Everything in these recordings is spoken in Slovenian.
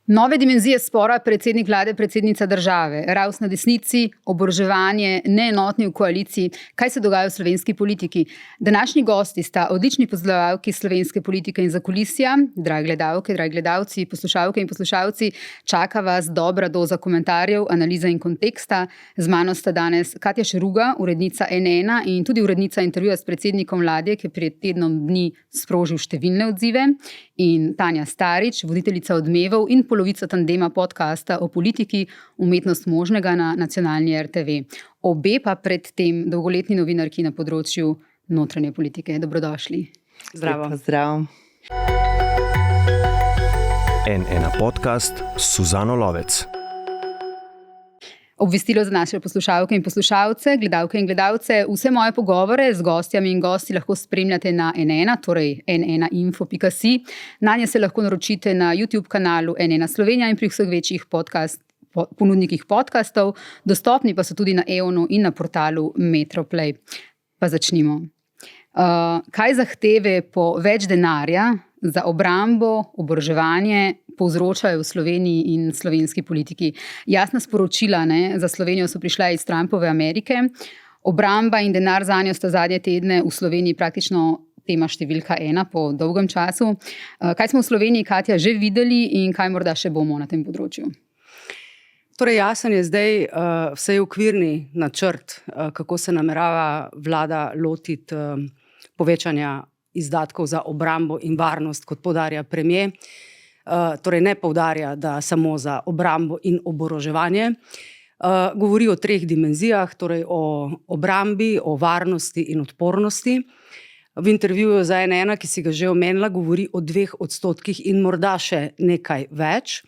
Nove dimenzije spora predsednik vlade, predsednica države, ravs na desnici, oboroževanje, neenotni v koaliciji. Kaj se dogaja v slovenski politiki? Današnji gosti sta odlični poznavalki slovenske politike in zakulisja. Drage gledalke, dragi gledalci, poslušalke in poslušalci, čaka vas dobra doza komentarjev, analize in konteksta. Z mano sta danes Katja Šeruga, urednica N1 in tudi urednica intervjuja s predsednikom vlade, ki je pred tednom dni sprožil številne odzive, in Tanja Starič, voditeljica Odmevov in polovica tandema podcasta o politiki Umetnost možnega na nacionalni RTV. Obe pa predtem dolgoletni novinarki na področju notranje politike. Dobrodošli. Zdravo. Zdravo. N1 podcast s Suzano Lovec. Obvestilo za naše poslušalke in poslušalce, gledalke in gledalce. Vse moje pogovore z gostjami in gosti lahko spremljate na N1, torej n1info.si. Nanje se lahko naročite na YouTube kanalu N1 Slovenija in pri vseh večjih ponudnikih podcastov. Dostopni pa so tudi na EON-u in na portalu Metroplay. Pa začnimo. Kaj zahteve po več denarja za obrambo, oboroževanje povzročajo v Sloveniji in slovenski politiki? Jasna sporočila za Slovenijo so prišla iz Trumpove Amerike. Obramba in denar zanjo sta zadnje tedne v Sloveniji praktično tema številka 1 po dolgem času. Kaj smo v Sloveniji, Katja, že videli in kaj morda še bomo na tem področju? Torej, jasen je zdaj vsej okvirni načrt, kako se namerava vlada lotiti povečanja izdatkov za obrambo in varnost, kot poudarja premier. Torej ne poudarja, da samo za obrambo in oboroževanje. Govori o 3 dimenzijah, torej o obrambi, o varnosti in odpornosti. V intervjuju za N1, ki si ga že omenila, govori o 2% in morda še nekaj več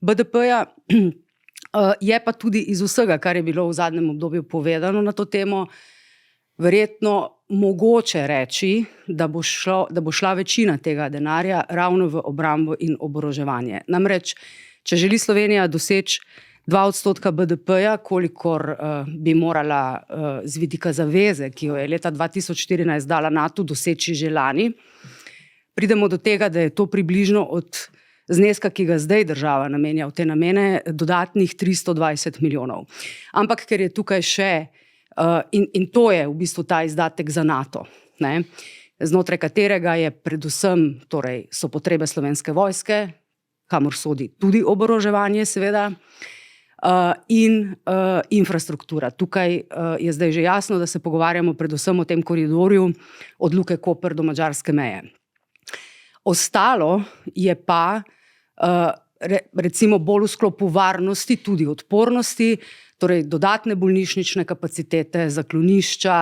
BDP-ja. Je pa tudi iz vsega, kar je bilo v zadnjem obdobju povedano na to temo, verjetno mogoče reči, da bo šla večina tega denarja ravno v obrambo in oboroževanje. Namreč, če želi Slovenija doseči 2% BDP-ja, kolikor bi morala z vidika zaveze, ki jo je leta 2014 dala NATO, doseči že lani, pridemo do tega, da je to približno od zneska, ki ga zdaj država namenja v te namene, dodatnih 320 milijonov. Ampak ker je tukaj še, in to je v bistvu ta izdatek za NATO, znotraj katerega je predvsem, torej so potrebe Slovenske vojske, kamor sodi tudi oboroževanje seveda, in infrastruktura. Tukaj je zdaj že jasno, da se pogovarjamo predvsem o tem koridorju od Luke Koper do madžarske meje. Ostalo je pa recimo bolj v sklopu varnosti, tudi odpornosti, torej dodatne bolnišnične kapacitete, zaklonišča,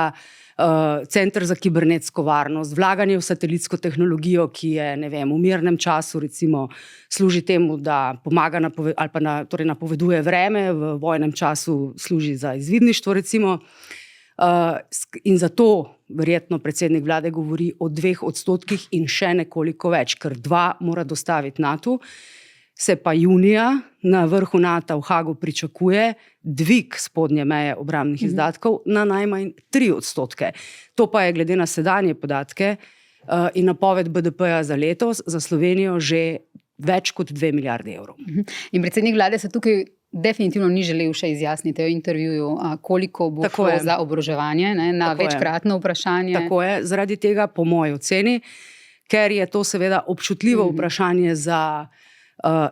center za kibernetsko varnost, vlaganje v satelitsko tehnologijo, ki je, v mirnem času recimo služi temu, da pomaga torej napoveduje vreme, v vojnem času služi za izvidništvo recimo. In zato verjetno predsednik vlade govori o 2% in še nekoliko več, ker 2 mora dostaviti NATO. Se pa junija na vrhu NATO v Hagu pričakuje dvig spodnje meje obrambnih izdatkov na najmanj 3%. To pa je glede na sedanje podatke in napoved BDP-ja za letos za Slovenijo že več kot 2 milijarde evrov. In predsednik vlade se tukaj definitivno ni želel še izjasniti v intervjuju, koliko bo šlo za oboroževanje, na večkratno vprašanje. Tako je, zaradi tega po moji oceni, ker je to seveda občutljivo vprašanje za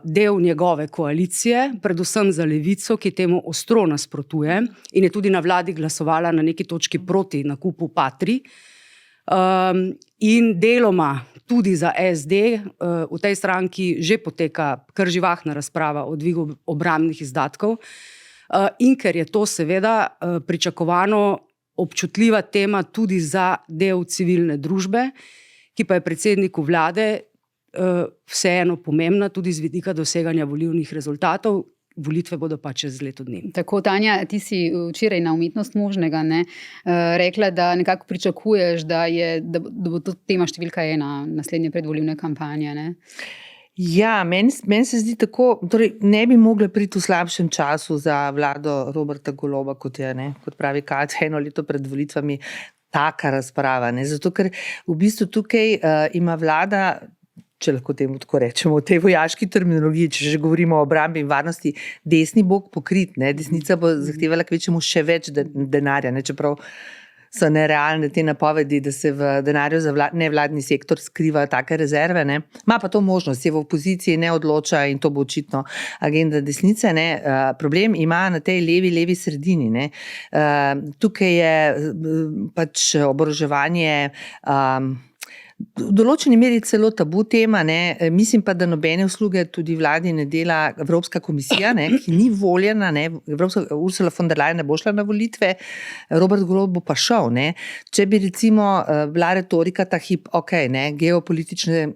del njegove koalicije, predvsem za Levico, ki temu ostro nasprotuje in je tudi na vladi glasovala na neki točki proti nakupu Patrii, in deloma tudi za SD, v tej stranki že poteka kar živahna razprava o dvigu obrambnih izdatkov, in ker je to seveda pričakovano občutljiva tema tudi za del civilne družbe, ki pa je predsedniku vlade vseeno pomembna tudi z vidika doseganja volilnih rezultatov. Volitve bodo pa čez leto dni. Tako, Tanja, ti si včeraj na Umetnost možnega rekla, da nekako pričakuješ, da bo to tema številka 1 naslednje predvolilne kampanje. Ja, meni se zdi tako, torej ne bi mogla priti v slabšem času za vlado Roberta Goloba, kot pravi Katja, 1 leto pred volitvami, taka razprava. Zato, ker v bistvu tukaj ima vlada če lahko temu tako rečemo, v tej vojaški terminologiji, če že govorimo o obrambi in varnosti, desni bo pokrit, ne? Desnica bo zahtevala kvečemu še več denarja, ne? Čeprav so nerealne te napovedi, da se v denarju za nevladni sektor skriva take rezerve. Ne? Ma pa to možnost, je v opoziciji ne odloča in to bo očitno agenda desnice. Ne? Problem ima na tej levi sredini. Ne? Tukaj je pač oboroževanje v določeni meri celo tabu tema, ne? Mislim pa, da nobene usluge tudi vladi ne dela Evropska komisija, ne? Ki ni voljena, ne? Ursula von der Leyen ne bo šla na volitve, Robert Golob bo pa šel. Ne? Če bi recimo bila retorika ta hip, ne? Geopolitične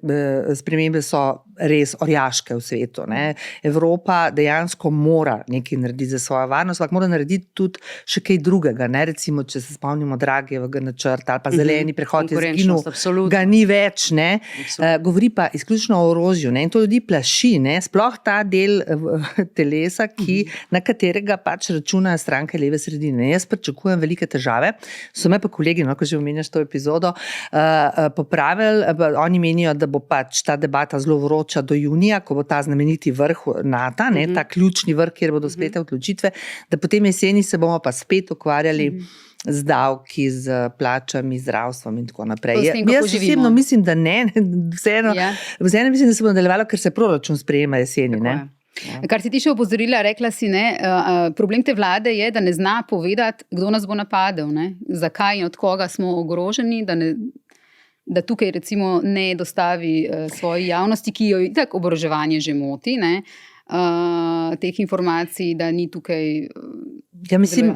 spremembe so res orjaške v svetu. Ne? Evropa dejansko mora nekaj narediti za svojo varnost, ampak mora narediti tudi še kaj drugega. Ne? Recimo, če se spomnimo Draghijevega načrta ali pa zeleni prehod je izginil, ga ni več. Ne? Govori pa izključno o orožju, ne? In to ljudi plaši. Ne? Sploh ta del telesa, na katerega pač računajo stranke leve sredine. Jaz pričakujem velike težave. So me pa kolegi, ko že omenjaš to epizodo, popravili. Oni menijo, da bo pač ta debata zelo vroča do junija, ko bo ta znameniti vrh NATO, ne? Ta ključni vrh, kjer bodo spet odločitve, da potem jeseni se bomo pa spet ukvarjali z davki, z plačami, zdravstvom in tako naprej. Jaz osebno mislim, da ne. Vseeno mislim, da se bo nadaljevalo, ker se proračun sprejema jeseni. Ne? Kar si ti še opozorila, rekla si, problem te vlade je, da ne zna povedati, kdo nas bo napadel, ne? Zakaj in od koga smo ogroženi, da tukaj recimo ne dostavi svoji javnosti, ki jo tako oboroževanje že moti, ne? Teh informacij, da ni tukaj mislim,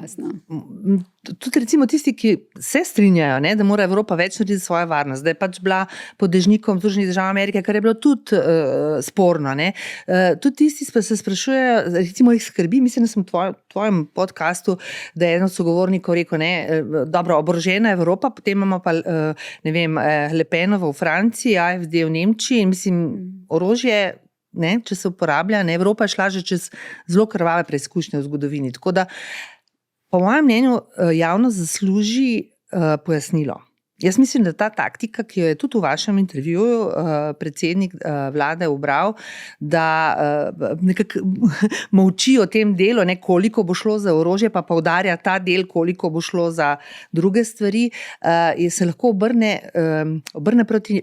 tudi recimo tisti, ki se strinjajo, ne, da mora Evropa več narediti svojo varnost, da je pač bila pod dežnikom Združenih držav Amerike, kar je bilo tudi sporno. Ne. Tudi tisti se sprašujejo, recimo jih skrbi, mislim, da sem v tvojem podcastu, da je eno sogovornikov rekel, dobro, oborožena Evropa, potem imamo pa, ne vem, Le Penovo v Franciji, AfD v Nemčiji in mislim, orožje, ne, če se uporablja, ne, Evropa je šla že čez zelo krvave preizkušnje v zgodovini. Tako da, po mojem mnenju, javnost zasluži pojasnilo. Jaz mislim, da ta taktika, ki jo je tudi v vašem intervjuju predsednik vlade ubral, da nekako molči o tem delu, ne, koliko bo šlo za orožje, pa poudarja ta del, koliko bo šlo za druge stvari, se lahko obrne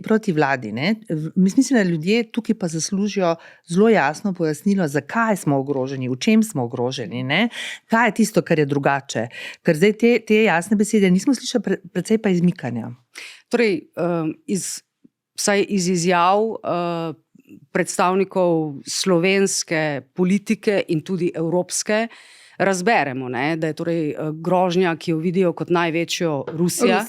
proti vladi. Ne. Mislim, da ljudje tukaj pa zaslužijo zelo jasno pojasnilo, zakaj smo ogroženi, v čem smo ogroženi, ne. Kaj je tisto, kar je drugače. Ker zdaj te jasne besede nismo slišali, precej pa izmikanja. Torej, vsaj iz izjav predstavnikov slovenske politike in tudi evropske razberemo, ne, da je torej grožnja, ki jo vidijo kot največjo Rusija.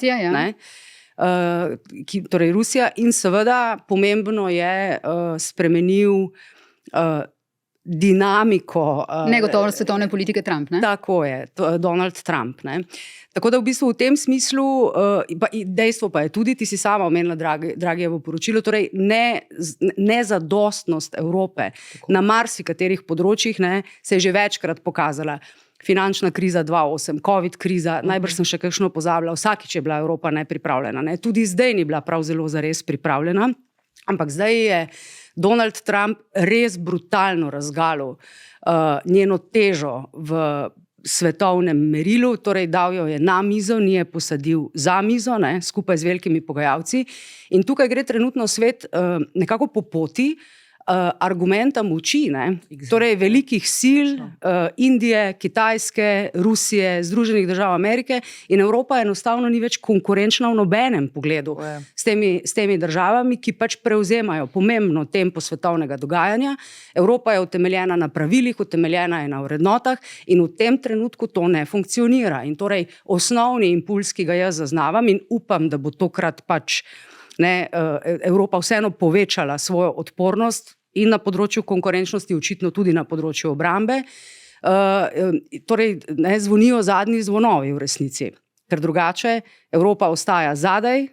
Torej Rusija in seveda pomembno je spremenil dinamiko. Negotovost svetovne politike Trump, ne? Tako je, Donald Trump, ne. Tako da v bistvu v tem smislu, dejstvo pa je tudi, ti si sama omenila Draghijevo poročilo, torej nezadostnost Evrope na marsikaterih področjih, ne, se je že večkrat pokazala. Finančna kriza 2008, COVID kriza, najbrž sem še kakšno pozabila, vsakič je bila Evropa nepripravljena, ne. Tudi zdaj ni bila prav zelo zares pripravljena, ampak zdaj je Donald Trump res brutalno razgalil njeno težo v svetovnem merilu, torej dal jo je na mizo, ni je posadil za mizo, ne, skupaj z velikimi pogajalci. In tukaj gre trenutno svet nekako po poti argumenta moči, ne, torej velikih sil, Indije, Kitajske, Rusije, Združenih držav Amerike, in Evropa enostavno ni več konkurenčna v nobenem pogledu s temi državami, ki pač prevzemajo pomembno tempo svetovnega dogajanja. Evropa je utemeljena na pravilih, utemeljena je na vrednotah in v tem trenutku to ne funkcionira. In torej osnovni impuls, ki ga jaz zaznavam in upam, da bo tokrat pač Evropa vseeno povečala svojo odpornost in na področju konkurenčnosti, očitno tudi na področju obrambe, torej zvonijo zadnji zvonovi v resnici, ker drugače Evropa ostaja zadaj,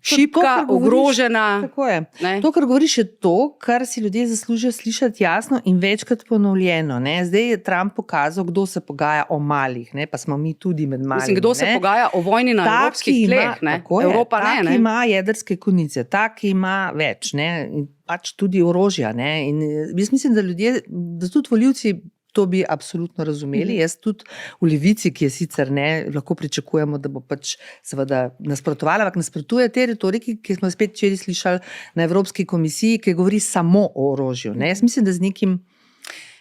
šibka, ogrožena. Tako je. Ne? To, kar govoriš, je to, kar si ljudje zaslužijo slišati jasno in večkrat ponovljeno. Ne? Zdaj je Trump pokazal, kdo se pogaja o malih, ne? Pa smo mi tudi med malimi. Mislim, kdo se pogaja o vojni na evropskih tleh. Evropa ne. Tak ima jedrske konice, tak ima več, ne? In pač tudi orožja. Ne? In jaz mislim, da tudi volivci to bi absolutno razumeli. Jaz tudi v Levici, ki je sicer ne, lahko pričakujemo, da bo pač seveda nasprotovala, ampak nasprotuje te retoriki, ki smo spet včeraj slišali na Evropski komisiji, ki govori samo o orožju. Ne? Jaz mislim, da z nekim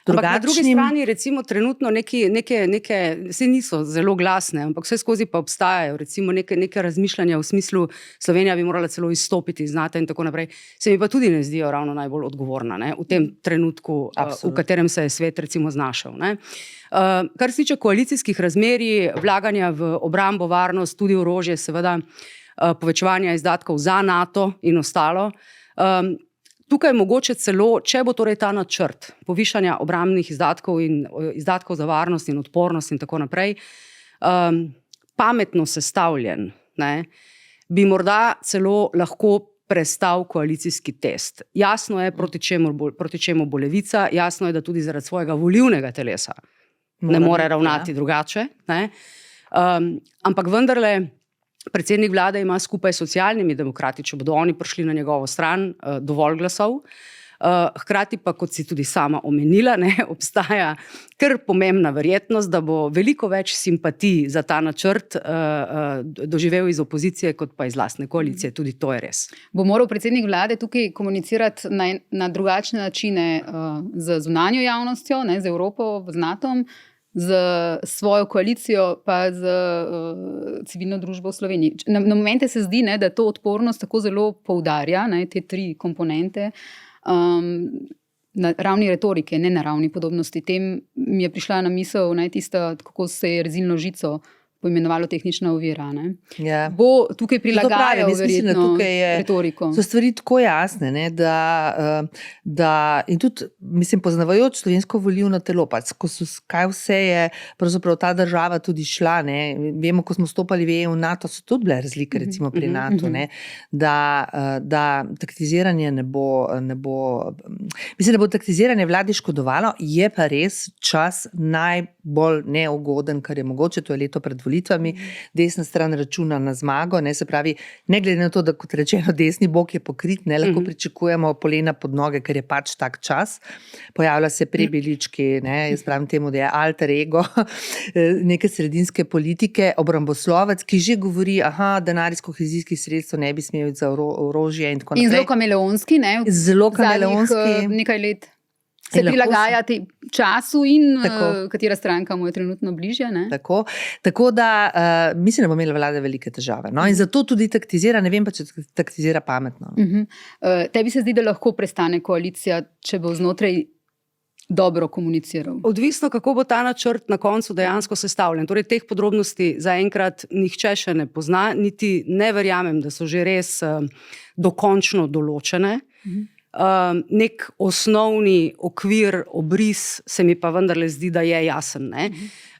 Ampak na drugi strani recimo trenutno neke se niso zelo glasne, ampak vse skozi pa obstajajo recimo neke razmišljanja v smislu Slovenija bi morala celo izstopiti iz NATO in tako naprej. Se mi pa tudi ne zdijo ravno najbolj odgovorna, ne, v tem trenutku, v katerem se je svet recimo znašel, ne. Kar se tiče koalicijskih razmerij, vlaganja v obrambo, varnost, tudi orožje, seveda povečevanja izdatkov za NATO in ostalo. Tukaj mogoče celo, če bo torej ta načrt povišanja obrambnih izdatkov in izdatkov za varnost in odpornost in tako naprej, pametno sestavljen, ne, bi morda celo lahko prestal koalicijski test. Jasno je, proti čemu bo Levica, jasno je, da tudi zaradi svojega volilnega telesa ne more ravnati drugače. Ne. Ampak vendarle, predsednik vlade ima skupaj s Socialnimi demokrati, če bodo oni prišli na njegovo stran, dovolj glasov. Hkrati pa, kot si tudi sama omenila, ne, obstaja kar pomembna verjetnost, da bo veliko več simpatij za ta načrt doživel iz opozicije, kot pa iz lastne koalicije. Tudi to je res. Bo moral predsednik vlade tukaj komunicirati na drugačne načine z zunanjo javnostjo, ne, z Evropo, z NATO-om, z svojo koalicijo pa z civilno družbo v Sloveniji. Na momente se zdi, ne, da to odpornost tako zelo poudarja, ne, te tri komponente, na ravni retorike, ne na ravni podobnosti. Tem mi je prišla na misel, ne, tista, kako se je rezilno žico poimenovalo tehnična ovira. Ne. Ja. Bo tukaj prilagajal verjetno retoriko. So stvari tako jasne, ne, da in tudi, mislim, poznavajoč slovensko volilno telo, pa kaj vse je pravzaprav ta država tudi šla, ne. Vemo, ko smo stopali v EU, NATO, so tudi bile razlike, recimo pri NATO, ne, da taktiziranje ne bo, mislim, da bo taktiziranje vladi škodovalo, je pa res čas najbolj neugoden, kar je mogoče, to je leto pred volitvami, desna stran računa na zmago, ne, se pravi, ne glede na to, da kot rečeno, desni bok je pokrit, ne, lahko pričakujemo polena pod noge, ker je pač tak čas. Pojavlja se prebelički, ne, jaz pravim temu, da je alter ego neke sredinske politike, obramboslovec, ki že govori, denar iz kohezijskih sredstev ne bi smel za orožje in tako naprej. In zelo kameleonski, ne, zelo kameleonski. Zadnjih nekaj let se prilagajati času in katera stranka mu je trenutno bližje. Ne? Tako da mislim, da bo imela vlada velike težave. No? In zato tudi taktizira, ne vem pa, če taktizira pametno. Tebi se zdi, da lahko prestane koalicija, če bo znotraj dobro komuniciral? Odvisno, kako bo ta načrt na koncu dejansko sestavljen. Torej, teh podrobnosti zaenkrat nihče še ne pozna, niti ne verjamem, da so že res dokončno določene. Nek osnovni okvir, obris se mi pa vendarle zdi, da je jasen. Ne?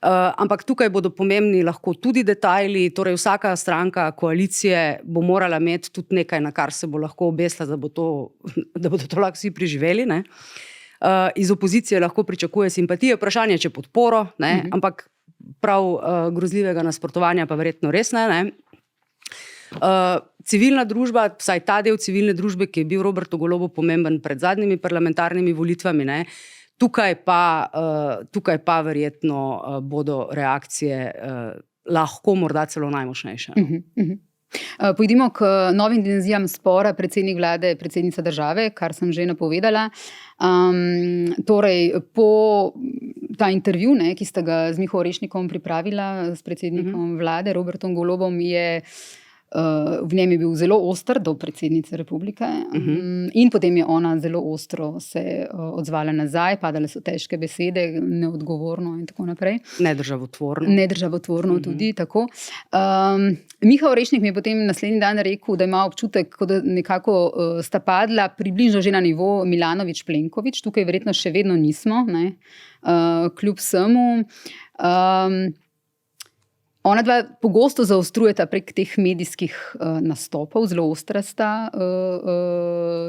Ampak tukaj bodo pomembni lahko tudi detajli, torej vsaka stranka koalicije bo morala imeti tudi nekaj, na kar se bo lahko obesla, da bodo to lahko vsi preživeli. Ne? Iz opozicije lahko pričakuje simpatije, vprašanje, če podporo, ne? Ampak prav grozljivega nasprotovanja pa verjetno res ne. Civilna družba, vsaj ta del civilne družbe, ki je bil Robertu Golobu pomemben pred zadnjimi parlamentarnimi volitvami, ne, tukaj pa verjetno bodo reakcije lahko morda celo najmočnejše. Pojdimo k novim dimenzijam spora predsednik vlade, predsednica države, kar sem že napovedala. Torej, po ta intervju, ne, ki sta ga z Miho Orešnikom pripravila s predsednikom vlade, Robertom Golobom, v njem je bil zelo oster do predsednice republike in potem je ona zelo ostro se odzvala nazaj, padale so težke besede, neodgovorno in tako naprej. Nedržavotvorno tudi, tako. Miha Orešnik mi je potem naslednji dan rekel, da ima občutek, da nekako sta padla približno že na nivo Milanović-Plenković, tukaj verjetno še vedno nismo, ne, kljub vsemu. Ona dva pogosto zaostrujeta prek teh medijskih nastopov, zelo ostra sta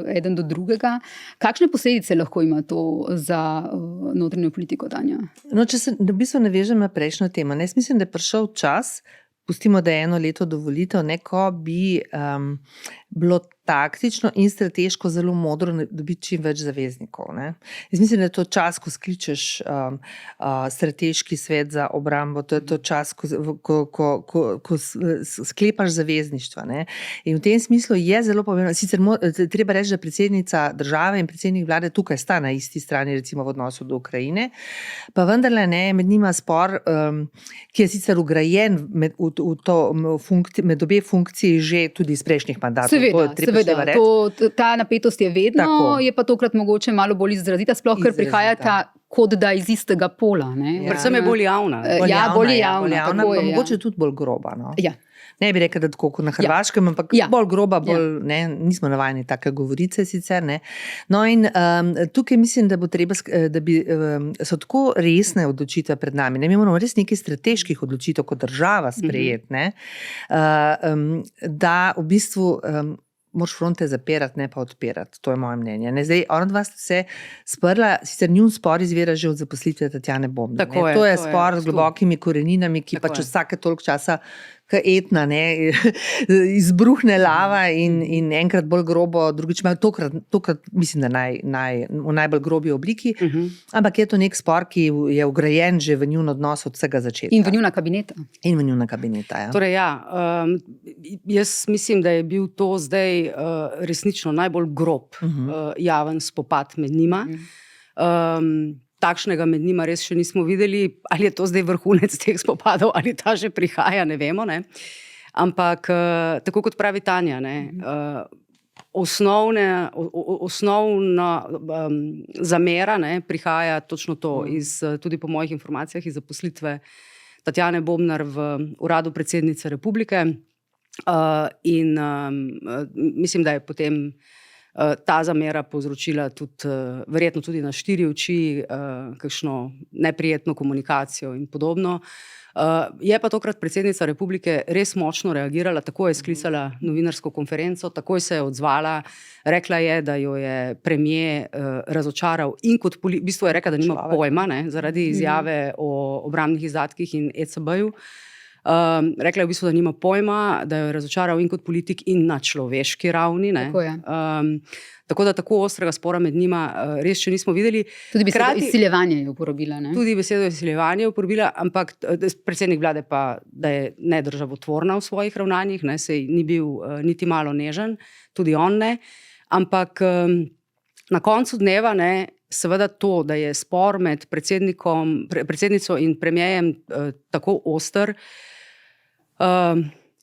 eden do drugega. Kakšne posledice lahko ima to za notranjo politiko, Tanja? No, če se v bistvu navežem na prejšnjo temo, jaz mislim, da je prišel čas, pustimo, da je 1 leto do volitev, ko bi bilo taktično in strateško zelo modro dobiti čim več zaveznikov. Ne? Jaz mislim, da je to čas, ko skličeš strateški svet za obrambo, to je to čas, ko sklepaš zavezništva. Ne? In v tem smislu je zelo pomembno, sicer treba reči, da predsednica države in predsednik vlade tukaj sta na isti strani, recimo v odnosu do Ukrajine, pa vendarle ne, med njima spor, ki je sicer ugrajen med obe funkciji že tudi iz prejšnjih mandatov. Seveda, ta napetost je vedno, tako. Je pa tokrat mogoče malo bolj izrazita, sploh ker prihajata kot da iz istega pola. Predvsem je bolj javna. Bolj javna, pa mogoče tudi bolj groba. No? Ja. Ne bi rekel, da tako kot na Hrvaškem, ampak bolj groba, nismo navajeni take govorice sicer. Ne. No in tukaj mislim, da bo treba, da so tako resne odločitve pred nami. Ne, mi moramo res nekaj strateških odločitev kot država sprejeti, ne, da v bistvu moraš fronte zapirati, ne pa odpirati. To je moje mnenje. Ne, zdaj, ona dva sta se sprla, sicer njun spor izvira že od zaposlitve Tatjane Bobnar. To je spor z globokimi koreninami, ki pač vsake toliko časa etna, ne, izbruhne lava in enkrat bolj grobo, drugič imajo tokrat mislim, da v najbolj grobi obliki, ampak je to nek spor, ki je vgrajen že v njun odnos od vsega začetka. In v njuna kabineta. Ja. Torej jaz mislim, da je bil to zdaj resnično najbolj grob javen spopad med njima. Takšnega med njima res še nismo videli, ali je to zdaj vrhunec teh spopadov, ali ta že prihaja, ne vemo. Ne? Ampak, tako kot pravi Tanja, osnovna zamera prihaja točno to, tudi po mojih informacijah, iz zaposlitve Tatjane Bobnar v uradu predsednice republike. In mislim, da je potem ta zamera povzročila tudi, verjetno tudi na 4 oči, kakšno neprijetno komunikacijo in podobno. Je pa tokrat predsednica republike res močno reagirala, tako je sklicala novinarsko konferenco, takoj se je odzvala, rekla je, da jo je premier razočaral in kot v bistvu je rekla, da nima pojma, zaradi izjave o obrambnih izdatkih in ECB-ju. Rekla je v bistvu, da nima pojma, da jo je razočaral in kot politik in na človeški ravni. Tako da tako ostrega spora med njima res še nismo videli. Tudi besedo izsiljevanje je uporabila. Tudi besedo izsiljevanje je uporabila, ampak predsednik vlade pa, da je nedržavotvorna v svojih ravnanjih, sej ni bil niti malo nežen, tudi on ne. Ampak na koncu dneva seveda to, da je spor med predsednico in premierjem tako oster,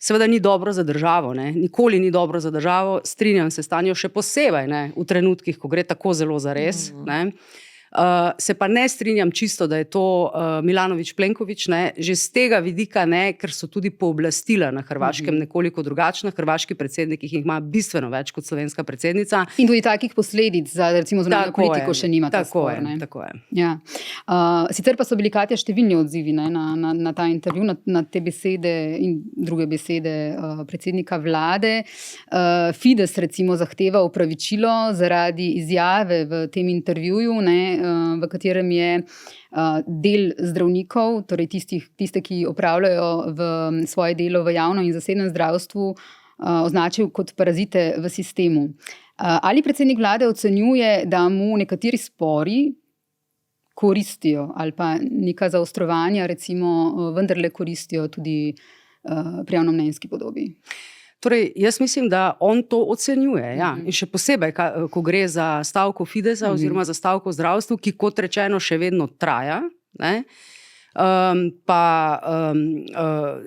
seveda ni dobro za državo, nikoli ni dobro za državo, strinjam se s Tanjo, še posebej v trenutkih, ko gre tako zelo zares. Se pa ne strinjam čisto, da je to Milanović-Plenković, že z tega vidika ker so tudi pooblastila na Hrvaškem nekoliko drugačna. Hrvaški predsednik jih ima bistveno več kot slovenska predsednica. In tudi takih posledic za recimo zunanjo politiko še nima ta spor. Tako je. Ja. Sicer pa so bili, Katja, številni odzivi na ta intervju, na te besede in druge besede predsednika vlade. Fides recimo zahteva opravičilo zaradi izjave v tem intervjuju, v katerem je del zdravnikov, torej tiste, ki opravljajo svoje delo v javnem in zasebnem zdravstvu, označil kot parazite v sistemu. Ali predsednik vlade ocenjuje, da mu nekateri spori koristijo ali pa neka zaostrovanja recimo vendarle koristijo tudi pri javnomnenjski podobi? Torej, jaz mislim, da on to ocenjuje. Ja. In še posebej, ko gre za stavko Fidesa oziroma za stavko v zdravstvu, ki kot rečeno še vedno traja.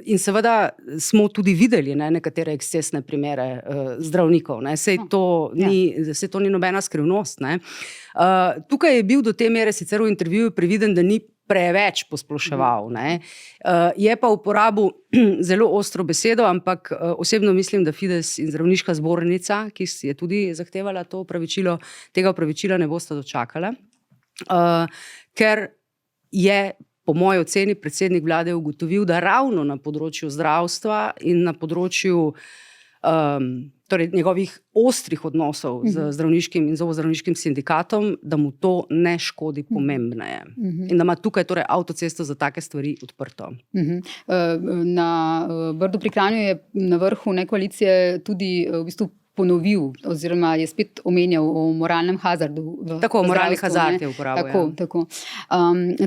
In seveda smo tudi videli nekatere ekscesne primere zdravnikov. Sej to ni nobena skrivnost. Tukaj je bil do te mere sicer v intervjuju previden, da ni preveč posploševal. Je pa uporabil zelo ostro besedo, ampak osebno mislim, da Fides in zdravniška zbornica, ki je tudi zahtevala to opravičilo, tega opravičila ne bosta dočakala, ker je po moji oceni predsednik vlade ugotovil, da ravno na področju zdravstva in na področju torej njegovih ostrih odnosov z zdravniškim in zobozdravniškim sindikatom, da mu to ne škodi pomembneje. In da ima tukaj torej avtocesto za take stvari odprto. Na Brdu pri Kranju je na vrhu koalicije tudi v bistvu ponovil, oziroma je spet omenjal o moralnem hazardu. Tako, moralni hazard je uporabil. Tako.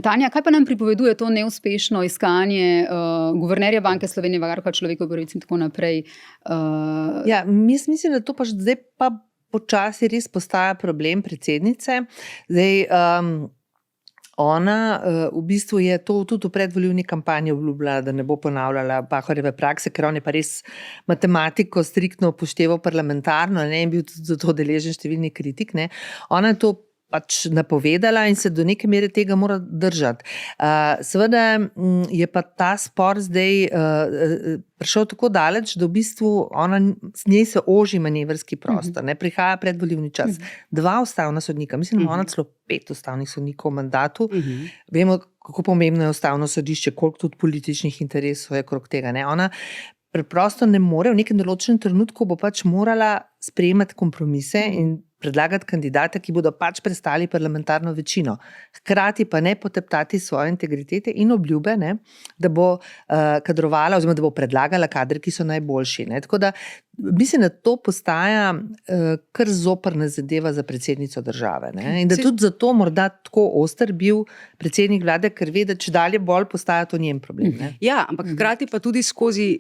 Tanja, kaj pa nam pripoveduje to neuspešno iskanje guvernerja Banke Slovenije, varuha človekovih pravic in tako naprej? Ja, mislim, da to pa zdaj pa počasi res postaja problem predsednice. Zdaj, ona v bistvu je to tudi v predvolilni kampanji obljubljala, da ne bo ponavljala Pahorjeve prakse, ker on je pa res matematiko striktno upošteval parlamentarno, in bil tudi zato deležen številnih kritik. Ona je to pač napovedala in se do neke mere tega mora držati. Seveda je pa ta spor zdaj prišel tako daleč, da v bistvu s njej se oži manevrski prostor. Prihaja predvolilni čas. 2 ustavna sodnika, mislim, da ona celo 5 ustavnih sodnikov v mandatu. Vemo, kako pomembno je ustavno sodišče, koliko tudi političnih interesov je okrog tega. Ona preprosto ne more, v nekem določenem trenutku bo pač morala sprejemati kompromise in predlagati kandidate, ki bodo pač prestali parlamentarno večino. Hkrati pa ne poteptati svoje integritete in obljube, da bo kadrovala oziroma da bo predlagala kadre, ki so najboljši. Tako da mislim, da to postaja kar zoprna zadeva za predsednico države. In da tudi zato morda tako oster bil predsednik vlade, ker ve, da čedalje bolj postaja to njen problem. Ja, ampak hkrati pa tudi skozi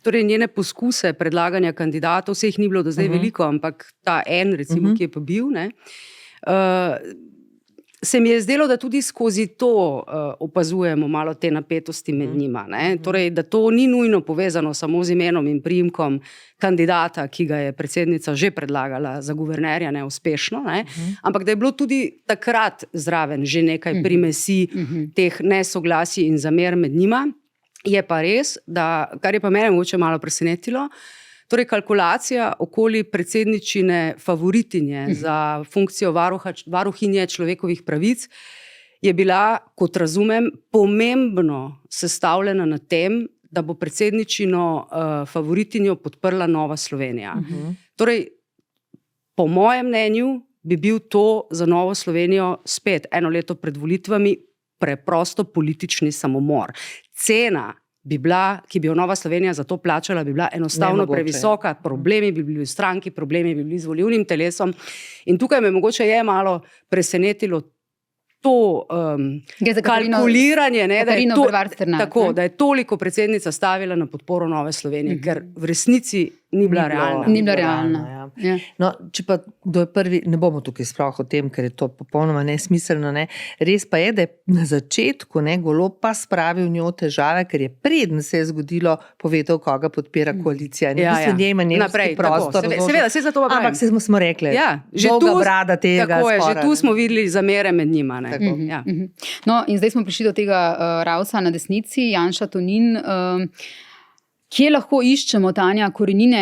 torej njene poskuse predlaganja kandidatov, vse jih ni bilo do zdaj veliko, ampak ta en, recimo, ki je pa bil, se mi je zdelo, da tudi skozi to opazujemo malo te napetosti med njima. Torej, da to ni nujno povezano samo z imenom in priimkom kandidata, ki ga je predsednica že predlagala za guvernerja neuspešno, ampak da je bilo tudi takrat zraven že nekaj primesi teh nesoglasij in zamer med njima. Je pa res, da, kar je pa mene mogoče malo presenetilo, torej kalkulacija okoli predsedničine favoritinje za funkcijo varuhinje človekovih pravic je bila, kot razumem, pomembno sestavljena na tem, da bo predsedničino favoritinjo podprla Nova Slovenija. Torej, po mojem mnenju bi bil to za Novo Slovenijo spet 1 leto pred volitvami preprosto politični samomor. Cena bi bila, ki bi jo Nova Slovenija za to plačala, bi bila enostavno previsoka. Problemi bi bili v stranki, problemi bi bili z volilnim telesom. In tukaj me mogoče je malo presenetilo to kalkuliranje, da je toliko predsednica stavila na podporo Nove Slovenije, ker v resnici ni bila realna. No, če pa kdo je prvi, ne bomo tukaj sploh o tem, ker je to popolnoma nesmiselno. Res pa je, da je na začetku Golob pa spravil njo težave, ker je preden se je zgodilo povedal, koga podpira koalicija. Njej manevrski prostor. Seveda, se za to pa pravim. Ampak smo rekli, dolga brada tega spora. Že tu smo videli zamere med njima. No, in zdaj smo prišli do tega ravsa na desnici, Janša Tonin. Kje lahko iščemo, Tanja, korenine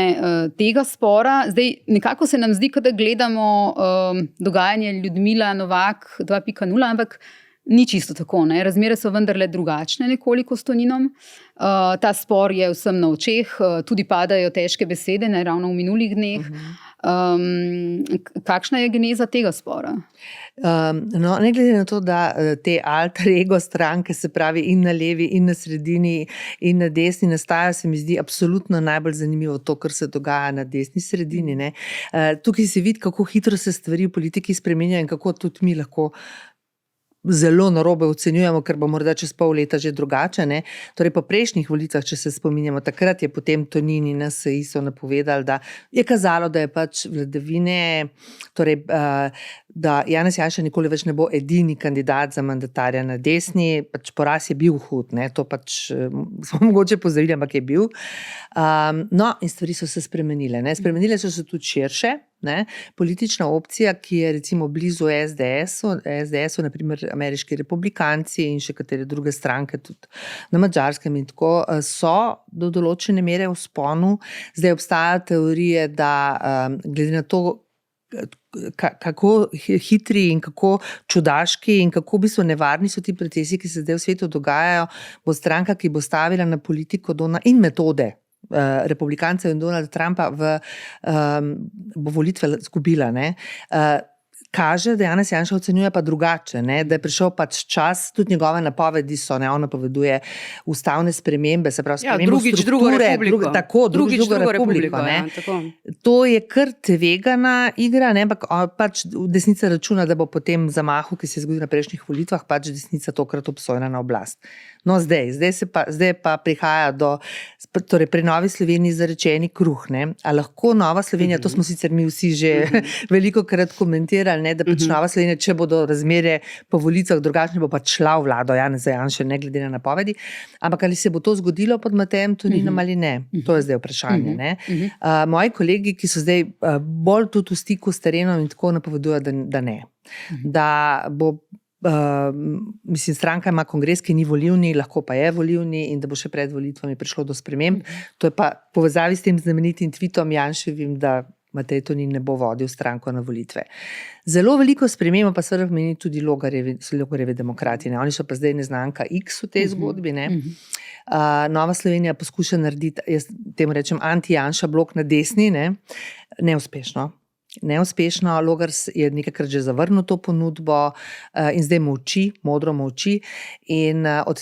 tega spora? Zdaj, nekako se nam zdi, da gledamo dogajanje Ljudmila Novak 2.0, ampak ni čisto tako. Razmere so vendarle drugačne nekoliko s Toninom. Ta spor je vsem na očeh, tudi padajo težke besede, ravno v minulih dneh. Kakšna je geneza tega spora? No, ne glede na to, da te alter ego stranke, se pravi in na levi, in na sredini, in na desni nastajajo, se mi zdi absolutno najbolj zanimivo to, kar se dogaja na desni sredini. Tukaj se vidi, kako hitro se stvari v politiki spremenjajo in kako tudi mi lahko zelo narobe ocenjujemo, ker bo morda čez pol leta že drugače. Torej, po prejšnjih volitvah, če se spominjamo, takrat je potem Tonin in NSi so napovedali, da je kazalo, da je pač vladavine, torej, da Janez Janša nikoli več ne bo edini kandidat za mandatarja na desni, pač poraz je bil hud, to pač smo mogoče pozabili, ampak je bil. No, in stvari so se spremenile. Spremenile so se tudi širše. Politična opcija, ki je recimo blizu SDS-u, naprimer ameriški republikanci in še katere druge stranke, tudi na Madžarskem in tako, so do določene mere v vzponu. Zdaj obstajajo teorije, da glede na to, kako hitri in kako čudaški in kako v bistvu nevarni so ti procesi, ki se zdaj v svetu dogajajo, bo stranka, ki bo stavila na politiko in metode republikancev in Donalda Trumpa bo volitve izgubila, ne. Kaže, da Janez Janša ocenjuje pa drugače, ne? Da je prišel pač čas, tudi njegove napovedi so, ne, on napoveduje ustavne spremembe, se pravi spremembo drugič drugo republiko. Drugič drugo republiko, ne. Tako. To je kar tvegana igra, ne, ampak pač desnica računa, da bo po tem zamahu, ki se je zgodil na prejšnjih volitvah, pač desnica tokrat obsojena na oblast. No, zdaj pa prihaja do, torej pri Novi Sloveniji zarečeni kruh, ne. A lahko Nova Slovenija, to smo sicer mi vsi že velikokrat komentirali, ne, da pač Nova Slovenija, če bodo razmere po volitvah drugačne, bo pač šla v vlado Janeza Janše, ne glede na napovedi. Ampak ali se bo to zgodilo pod Matejem Toninom ali ne? To je zdaj vprašanje, ne. Moji kolegi, ki so zdaj bolj tudi v stiku s terenom in tako napovedujejo, da ne. Da bo mislim, stranka ima kongres, ki ni volilni, lahko pa je volilni in da bo še pred volitvami prišlo do sprememb. To je pa povezavi s tem znamenitim tweetom Janševim, da Matej Tonin ne bo vodil stranko na volitve. Zelo veliko spremembo pa seveda meni tudi Logarjevi demokrati. Ne? Oni so pa zdaj neznanka X v tej zgodbi. Ne? Nova Slovenija poskuša narediti, jaz temu rečem, anti-Janša blok na desni, ne? Neuspešno, Logar je nekajkrat že zavrnil to ponudbo in zdaj modro molči in od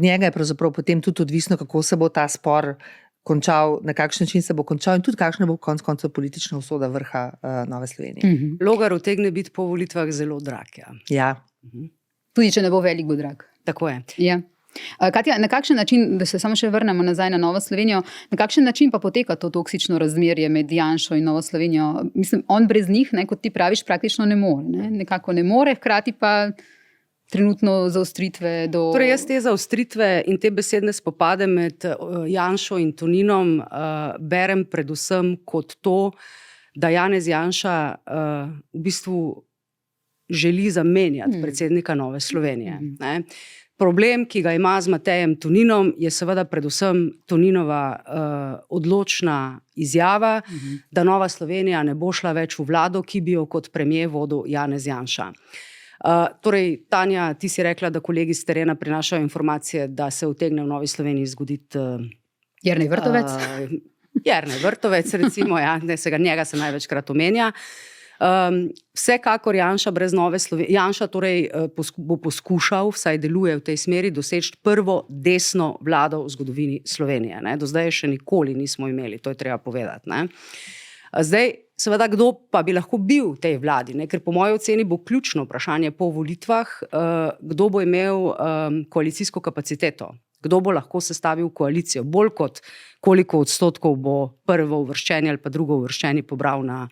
njega je pravzaprav potem tudi odvisno, kako se bo ta spor končal, na kakšen način se bo končal in tudi kakšna bo konec koncev politična usoda vrha Nove Slovenije. Logar utegne biti po volitvah zelo drag. Ja. Tudi če ne bo velik, bo drag. Tako je. Ja. Katja, na kakšen način, da se samo še vrnemo nazaj na Novo Slovenijo, na kakšen način pa poteka to toksično razmerje med Janšo in Novo Slovenijo? Mislim, on brez njih, ne, kot ti praviš, praktično ne more. Ne? Nekako ne more, hkrati pa trenutno zaostritve do... Torej jaz te zaostritve in te besedne spopade med Janšo in Toninom berem predvsem kot to, da Janez Janša v bistvu želi zamenjati predsednika Nove Slovenije. Ne? Problem, ki ga ima z Matejem Toninom, je seveda predvsem Toninova odločna izjava, da Nova Slovenija ne bo šla več v vlado, ki bi jo kot premier vodil Janez Janša. Torej, Tanja, ti si rekla, da kolegi z terena prinašajo informacije, da se utegne v Novi Sloveniji zgoditi Jernej Vrtovec. Jernej Vrtovec, recimo, ja, njega se največkrat omenja. Vsekakor Janša brez Nove Slovenije, Janša torej bo poskušal, vsaj deluje v tej smeri, doseči prvo desno vlado v zgodovini Slovenije. Ne? Do zdaj še nikoli nismo imeli, to je treba povedati. Ne? Zdaj, seveda, kdo pa bi lahko bil v tej vladi, ne? Ker po moji oceni bo ključno vprašanje po volitvah, kdo bo imel koalicijsko kapaciteto, kdo bo lahko sestavil koalicijo, bolj kot koliko odstotkov bo prvo uvrščeni ali pa drugo uvrščeni pobral na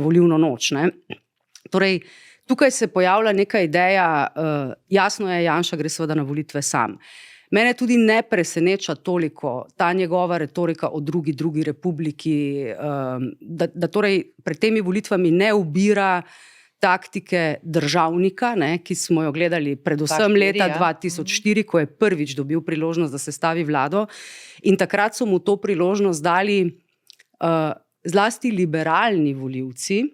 volilno noč. Ne? Torej, tukaj se pojavlja neka ideja, jasno je, Janša gre seveda na volitve sam. Mene tudi ne preseneča toliko ta njegova retorika o drugi republiki, da torej pred temi volitvami ne ubira taktike državnika, ne, ki smo jo gledali predvsem leta 2004, ko je prvič dobil priložnost, da sestavi vlado, in takrat so mu to priložnost dali zlasti liberalni volivci.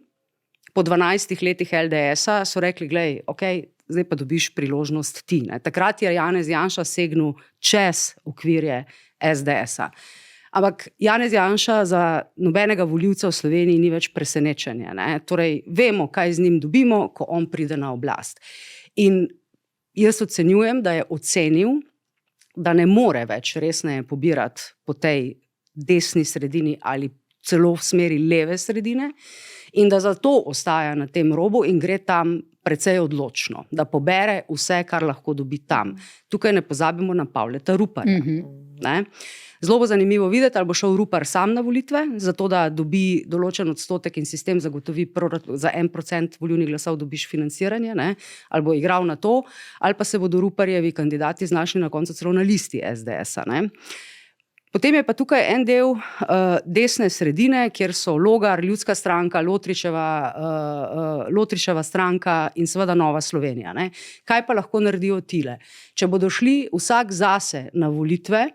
Po 12 letih LDS-a so rekli, glej, okej, zdaj pa dobiš priložnost ti. Ne. Takrat je Janez Janša segnil čez okvirje SDS-a. Ampak Janez Janša za nobenega volivca v Sloveniji ni več presenečenje. Ne. Torej, vemo, kaj z njim dobimo, ko on pride na oblast. In jaz ocenjujem, da je ocenil, da ne more več resneje pobirati po tej desni sredini ali celo v smeri leve sredine in da zato ostaja na tem robu in gre tam precej odločno, da pobere vse, kar lahko dobi tam. Tukaj ne pozabimo na Pavleta Ruparja. Ne? Zelo bo zanimivo videti, ali bo šel Rupar sam na volitve, zato da dobi določen odstotek in sistem zagotovi za 1% volilnih glasov dobiš financiranje, ne? Ali bo igral na to, ali pa se bodo Ruparjevi kandidati znašli na koncu celo na listi SDS-a. Ne? Potem je pa tukaj en del desne sredine, kjer so Logar, Ljudska stranka, Lotriševa stranka in seveda Nova Slovenija. Ne? Kaj pa lahko naredijo tile? Če bodo šli vsak zase na volitve,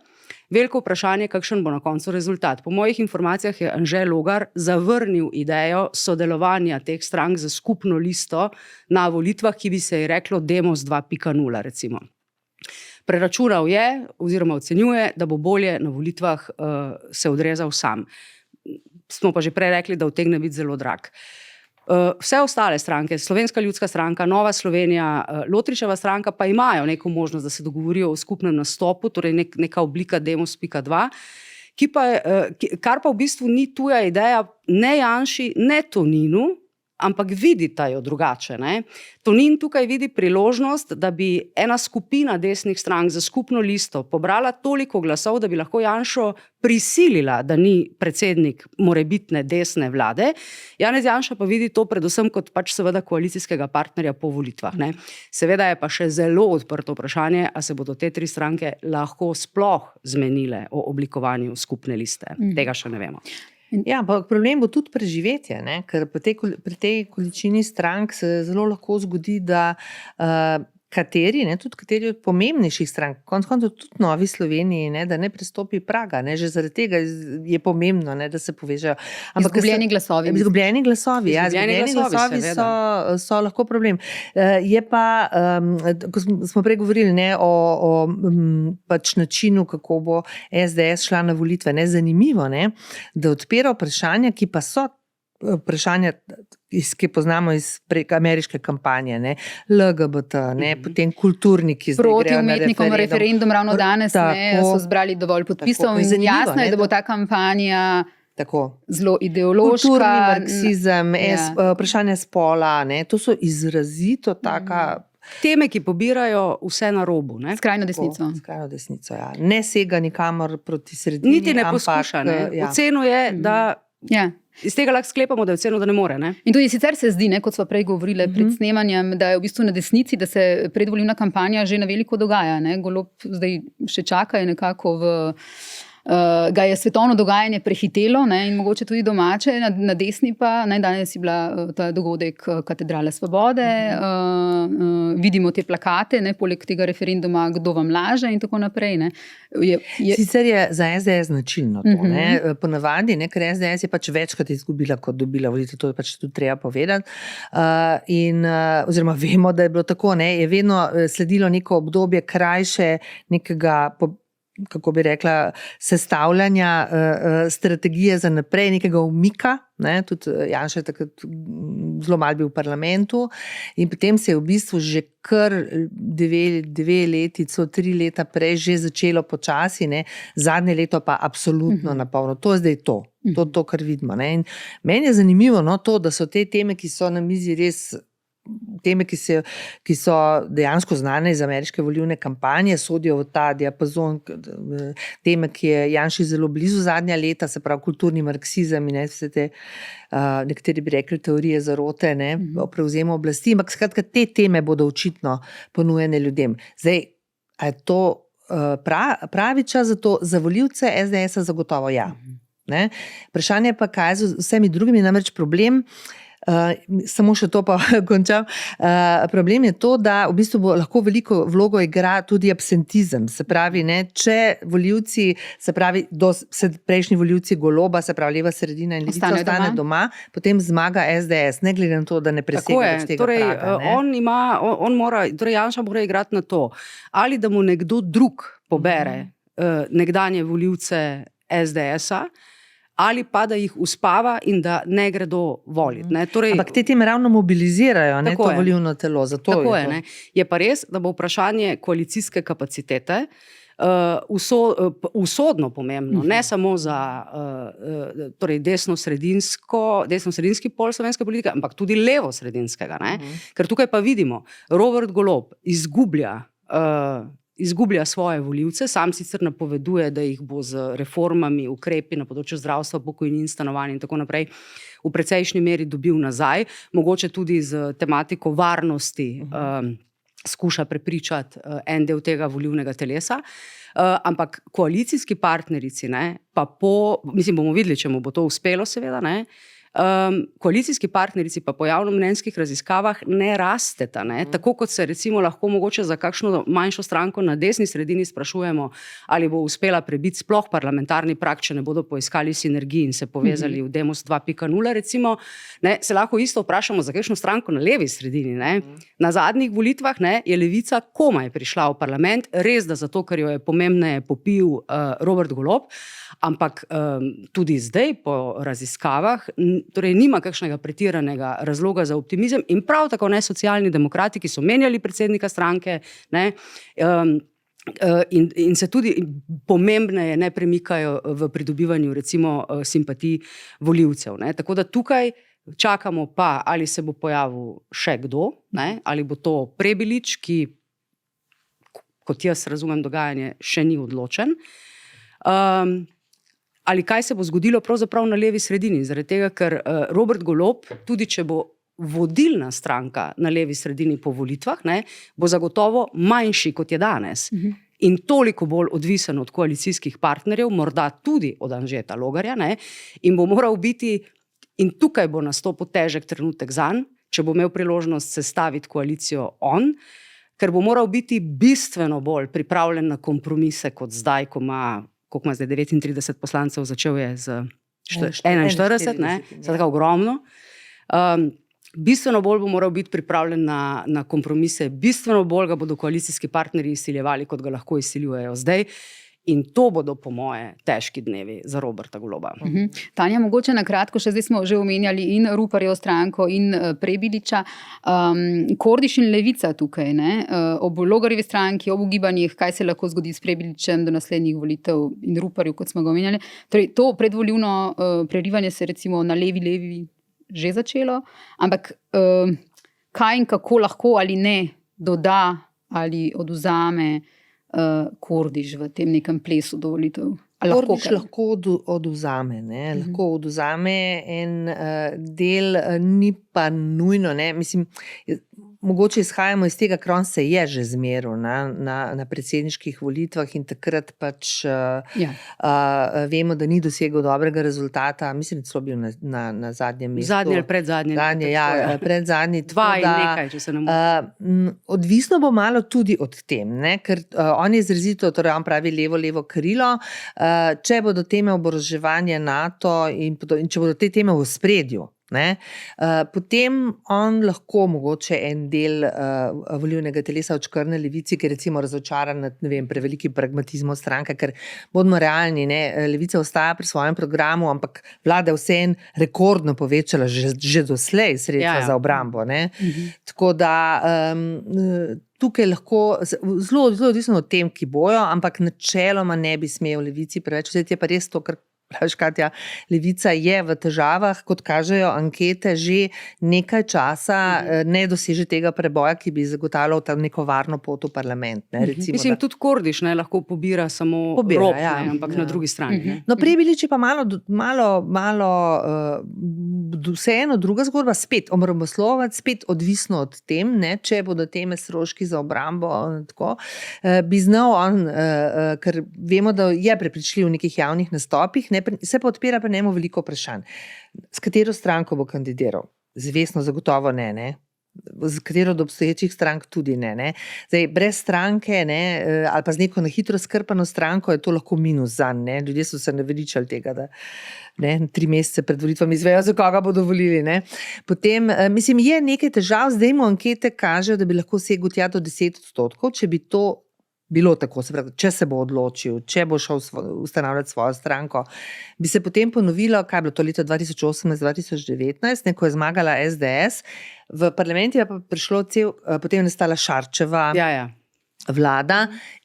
Veliko vprašanje, kakšen bo na koncu rezultat. Po mojih informacijah je Anže Logar zavrnil idejo sodelovanja teh strank za skupno listo na volitvah, ki bi se ji reklo Demos 2.0 recimo. Preračunal je oziroma ocenjuje, da bo bolje na volitvah se odrezal sam. Smo pa že prej rekli, da utegne biti zelo drag. Vse ostale stranke, Slovenska ljudska stranka, Nova Slovenija, Lotričeva stranka pa imajo neko možnost, da se dogovorijo o skupnem nastopu, torej neka oblika Demos.2, kar pa v bistvu ni tuja ideja ne Janši, ne Toninu, ampak vidita jo drugače. Ne? Tonin tukaj vidi priložnost, da bi ena skupina desnih strank za skupno listo pobrala toliko glasov, da bi lahko Janšo prisilila, da ni predsednik morebitne desne vlade. Janez Janša pa vidi to predvsem kot pač seveda koalicijskega partnerja po volitvah. Ne? Seveda je pa še zelo odprto vprašanje, a se bodo te tri stranke lahko sploh zmenile o oblikovanju skupne liste. Tega še ne vemo. Ja, ampak problem bo tudi preživetje, ne? Ker pri tej količini strank se zelo lahko zgodi, da kateri od pomembnejših strank, konec koncev tudi Novi Sloveniji, ne, da ne prestopi praga, ne, že zaradi tega je pomembno, ne, da se povežejo. Izgubljeni glasovi. Izgubljeni glasovi so lahko problem. Je pa, ko smo prej govorili, ne, o pač načinu, kako bo SDS šla na volitve, ne, zanimivo, ne, da odpira vprašanja, ki pa so vprašanja, ki poznamo iz prek ameriške kampanje, ne, LGBT, ne, potem kulturniki proti umetnikom referendum ravno danes, ne, so zbrali dovolj podpisov in jasno je, da bo ta kampanja zelo ideološka. Kulturni marksizem, vprašanje spola, ne, to so izrazito taka teme, ki pobirajo vse na robu. Ne? Skrajno desnico. Skrajno desnico, ja. Ne sega nikamor proti sredini. Niti ne poskuša, ne. Ocenuje, da iz tega lahko sklepamo, da je ocenil, da ne more. Ne? In tudi sicer se zdi, ne, kot smo prej govorili pred snemanjem, da je v bistvu na desnici, da se predvolilna kampanja že na veliko dogaja. Ne? Golob zdaj še čaka, je nekako ga je svetovno dogajanje prehitelo, ne, in mogoče tudi domače, na desni pa, ne, danes je bila ta dogodek Katedrale Svobode, vidimo te plakate, ne, poleg tega referenduma, kdo vam laže in tako naprej. Ne. Sicer je za SDS značilno to, ne, ponavadi, ne, ker SDS je pač večkrat izgubila kot dobila volitev, to je pač tudi treba povedati, oziroma vemo, da je bilo tako, ne, je vedno sledilo neko obdobje krajše nekega kako bi rekla, sestavljanja strategije za naprej, nekega umika, ne, tudi Janša je takrat zelo malo bil v parlamentu in potem se je v bistvu že kar 2 leti, 3 leta prej že začelo počasi, ne, zadnje leto pa absolutno napolno. To je zdaj to, kar vidimo. Ne. In meni je zanimivo, no, to, da so te teme, ki so na mizi res teme, ki so dejansko znane iz ameriške volilne kampanje, sodijo v ta diapazon teme, ki je Janši zelo blizu zadnja leta, se pravi kulturni marksizem in vse te, nekateri bi rekli, teorije zarote, ne, o prevzemu oblasti, ampak skratka, te teme bodo očitno ponujene ljudem. Zdaj, a je to pravi čas za to? Za volivce SDS-a zagotovo ja. Ne? Vprašanje pa, kaj z vsemi drugimi, namreč problem, samo še to pa končam. Problem je to, da v bistvu bo lahko veliko vlogo igra tudi absentizem. Se pravi, ne, če volivci, se pravi, prejšnji volivci Goloba, se pravi leva sredina in levica ostane doma, potem zmaga SDS, ne glede na to, da ne presega več tega praga. On mora, torej Janša mora igrati na to, ali da mu nekdo drug pobere nekdanje volivce SDS-a, ali pa da jih uspava in da ne gredo voliti. Torej, ampak te teme ravno mobilizirajo, ne, to volilno telo. Tako je, ne. Je pa res, da bo vprašanje koalicijske kapacitete usodno pomembno, ne samo za torej desno-sredinski pol slovenske politike, ampak tudi levo-sredinskega. Ne. Ker tukaj pa vidimo, Robert Golob izgublja svoje volivce, sam sicer napoveduje, da jih bo z reformami, ukrepi na področju zdravstva, pokojnin, stanovanj in tako naprej v precejšnji meri dobil nazaj, mogoče tudi z tematiko varnosti skuša prepričati en del tega volilnega telesa, ampak koalicijski partnerici, ne, pa bomo videli, če mu bo to uspelo seveda, ne, Koalicijski partnerici pa po javnomnenjskih raziskavah ne rasteta. Ne? Tako kot se recimo lahko mogoče za kakšno manjšo stranko na desni sredini sprašujemo, ali bo uspela prebiti sploh parlamentarni prag, če ne bodo poiskali sinergij in se povezali v Demos 2.0 recimo, ne? Se lahko isto vprašamo za kakšno stranko na levi sredini. Ne? Na zadnjih volitvah je Levica komaj prišla v parlament, res da zato, ker jo je pomembneje popil Robert Golob, ampak tudi zdaj po raziskavah torej nima kakšnega pretiranega razloga za optimizem in prav tako ne Socialni demokrati, ki so menjali predsednika stranke, ne, in se tudi pomembneje ne premikajo v pridobivanju recimo simpatij volivcev. Ne. Tako da tukaj čakamo pa, ali se bo pojavil še kdo, ne, ali bo to Prebilič, ki, kot jaz razumem dogajanje, še ni odločen. Ali kaj se bo zgodilo pravzaprav na levi sredini, zaradi tega, ker Robert Golob, tudi če bo vodilna stranka na levi sredini po volitvah, ne, bo zagotovo manjši, kot je danes. In toliko bolj odvisen od koalicijskih partnerjev, morda tudi od Anžeta Logarja, ne, in bo moral biti, in tukaj bo nastopil težek trenutek zanj, če bo imel priložnost sestaviti koalicijo on, ker bo moral biti bistveno bolj pripravljen na kompromise kot zdaj, ko ima, koliko ima zdaj 39 poslancev, začel je z 41, ne, tako ogromno. Bistveno bolj bo moral biti pripravljen na kompromise, bistveno bolj ga bodo koalicijski partnerji izsiljevali, kot ga lahko izsiljujejo zdaj. In to bodo po moje težki dnevi za Roberta Goloba. Tanja, mogoče na kratko, zdaj smo že omenjali in Ruparjevo stranko in Prebiliča. Kordiš in Levica tukaj, ne? Ob Logarjevi stranki, ob ugibanjih, kaj se lahko zgodi s Prebiličem do naslednjih volitev in Ruparju, kot smo ga omenjali. Torej, to predvolilno prerivanje se recimo na levi že začelo, ampak kaj in kako lahko ali ne doda ali odvzame Kordiš v tem nekem plesu do volitev? Kordiš lahko odvzame, ne? Lahko odvzame en del, ni pa nujno, ne? Mislim, mogoče izhajamo iz tega, ker on se je že zmeril na predsedniških volitvah in takrat pač vemo, da ni dosegel dobrega rezultata. Mislim, da so bil na zadnjem mestu. Zadnji ali predzadnji. Predzadnji. Dva in nekaj, če se ne motim. Odvisno bo malo tudi od tem, ne? Ker on je izrazito, torej on pravi levo krilo, če bodo teme oboroževanja NATO in če bodo te teme v ospredju, ne, potem on lahko mogoče en del volilnega telesa odškrne Levici, ki je recimo razočaran nad, ne vem, prevelikim pragmatizmom stranke, ker bodimo realni, ne, Levica ostaja pri svojem programu, ampak vlada vseeno rekordno povečala že doslej sredstva za obrambo, ne. Tako da tukaj lahko, zelo odvisno od tem, ki bojo, ampak načeloma ne bi smel Levici preveč. Zdaj je pa res to, kar praviš, Katja, Levica je v težavah, kot kažejo ankete, že nekaj časa ne doseže tega preboja, ki bi zagotavljal ta neko varno pot v parlament. Ne, recimo, mislim, tudi Kordiš ne lahko pobira samo rob, ampak na drugi strani. No, Prebilič je pa malo vseeno druga zgodba, spet obramboslovec, spet odvisno od tem, ne, če bodo teme stroški za obrambo, tako, bi znal on, ker vemo, da je prepričljiv v nekih javnih nastopih, se pa odpira pa njemu veliko vprašanj. S katero stranko bo kandidiral? Zvestno zagotovo ne. Z katero od obstoječih strank tudi ne. Zdaj, brez stranke, ne, ali pa z neko na hitro skrpano stranko je to lahko minus zanj, ne. Ljudje so se naveličali tega, da 3 mesece pred volitvami izvejo, za koga bodo volili, ne. Potem, mislim, je nekaj težav, zdaj mu ankete kažejo, da bi lahko segel tja do 10%, če bi to bilo tako, se pravi, če se bo odločil, če bo šel ustanavljati svojo stranko, bi se potem ponovilo, kaj je bilo to leta 2018-2019, ko je zmagala SDS, v parlament je pa prišlo potem nastala Šarčeva vlada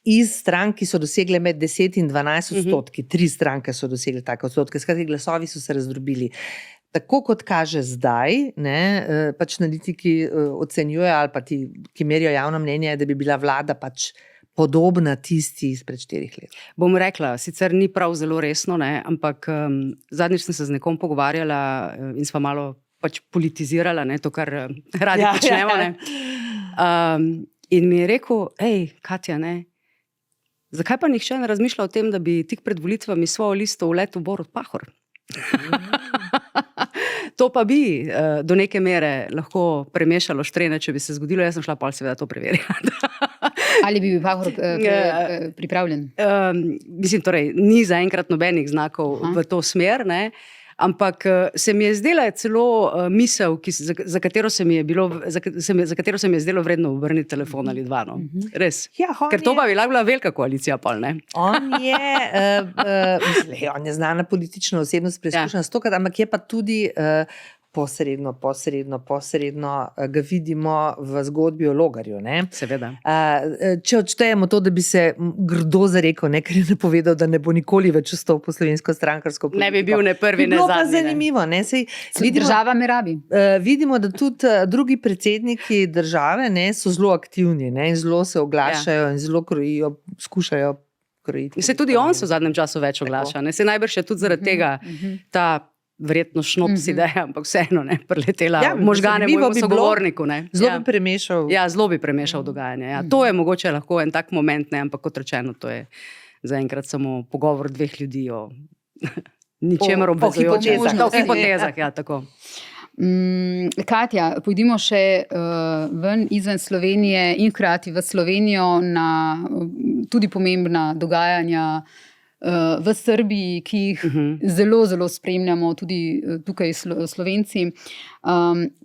iz strank, ki so dosegle med 10 in 12%, 3 stranke so dosegle take odstotke, skratka glasovi so se razdrobili. Tako kot kaže zdaj, ne, pač analitiki ocenjujejo ali pa ti, ki merijo javno mnenje, da bi bila vlada pač podobna tisti izpred 4 let. Bom rekla, sicer ni prav zelo resno, ne, ampak zadnjič sem se z nekom pogovarjala in sva malo pač politizirala, ne, to, kar radi počnemo. Ne. In mi je rekel, Katja, ne, zakaj pa nihče ne razmišlja o tem, da bi tik pred volitvami svojo listo vletel Borut Pahor? To pa bi do neke mere lahko premešalo štrene, če bi se zgodilo. Jaz sem šla pol seveda to preverjati. Ali bi bil Pahor pripravljen? Mislim, torej, ni zaenkrat nobenih znakov v to smer, ne? Ampak se mi je zdela celo misel, za katero se mi je zdelo vredno obrniti telefon ali dva. No? Res. Ja, Ker to pa bi bila velika koalicija pol, ne? On je znana politična osebnost, preizkušena stokrat, ampak je pa tudi posredno ga vidimo v zgodbi o Logarju. Ne? Seveda. Če odštejemo to, da bi se grdo zarekel, ne, ker je napovedal, da ne bo nikoli več vstopil v slovensko strankarsko politiko. Ne bi bil ne prvi, ne zadnji. Bilo pa zanimivo. Ne? Država me rabi. Vidimo, da tudi drugi predsedniki države so zelo aktivni, ne? In zelo se oglašajo in zelo krojijo, skušajo krojiti. Se tudi on se v zadnjem času več oglaša. Ne? Se najbrž je tudi zaradi tega ta verjetno šnops ideja, ampak vseeno ne, preletela možgane mojemu sogovorniku. Zelo bi premešal. Ja, zelo bi premešal dogajanje. Ja. To je mogoče lahko en tak moment, ne, ampak kot rečeno, to je zaenkrat samo pogovor dveh ljudi o ničemer obvezujočem. O hipotezah, ja, tako. Katja, pojdimo še ven izven Slovenije in hkrati v Slovenijo na tudi pomembna dogajanja v Srbiji, ki jih zelo, zelo spremljamo, tudi tukaj Slovenci.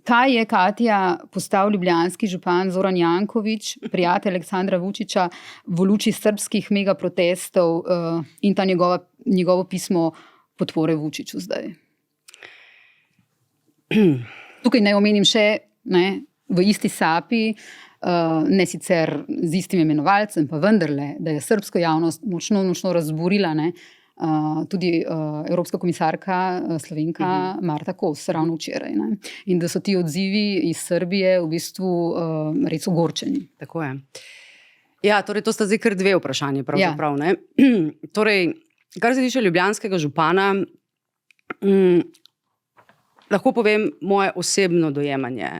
Kaj je, Katja, postal ljubljanski župan Zoran Janković, prijatelj Aleksandra Vučića, v luči srbskih megaprotestov in ta njegovo pismo podpore Vučiću zdaj? Tukaj naj omenim še, v isti sapi, ne sicer z istim imenovalcem, pa vendarle, da je srbsko javnost močno razburila, tudi evropska komisarka Slovenka Marta Kos, ravno včeraj. In da so ti odzivi iz Srbije v bistvu res ogorčeni. Tako je. Ja, torej to sta zdaj kar dve vprašanje pravzaprav. Ja. Torej, kar se tiče ljubljanskega župana, lahko povem moje osebno dojemanje.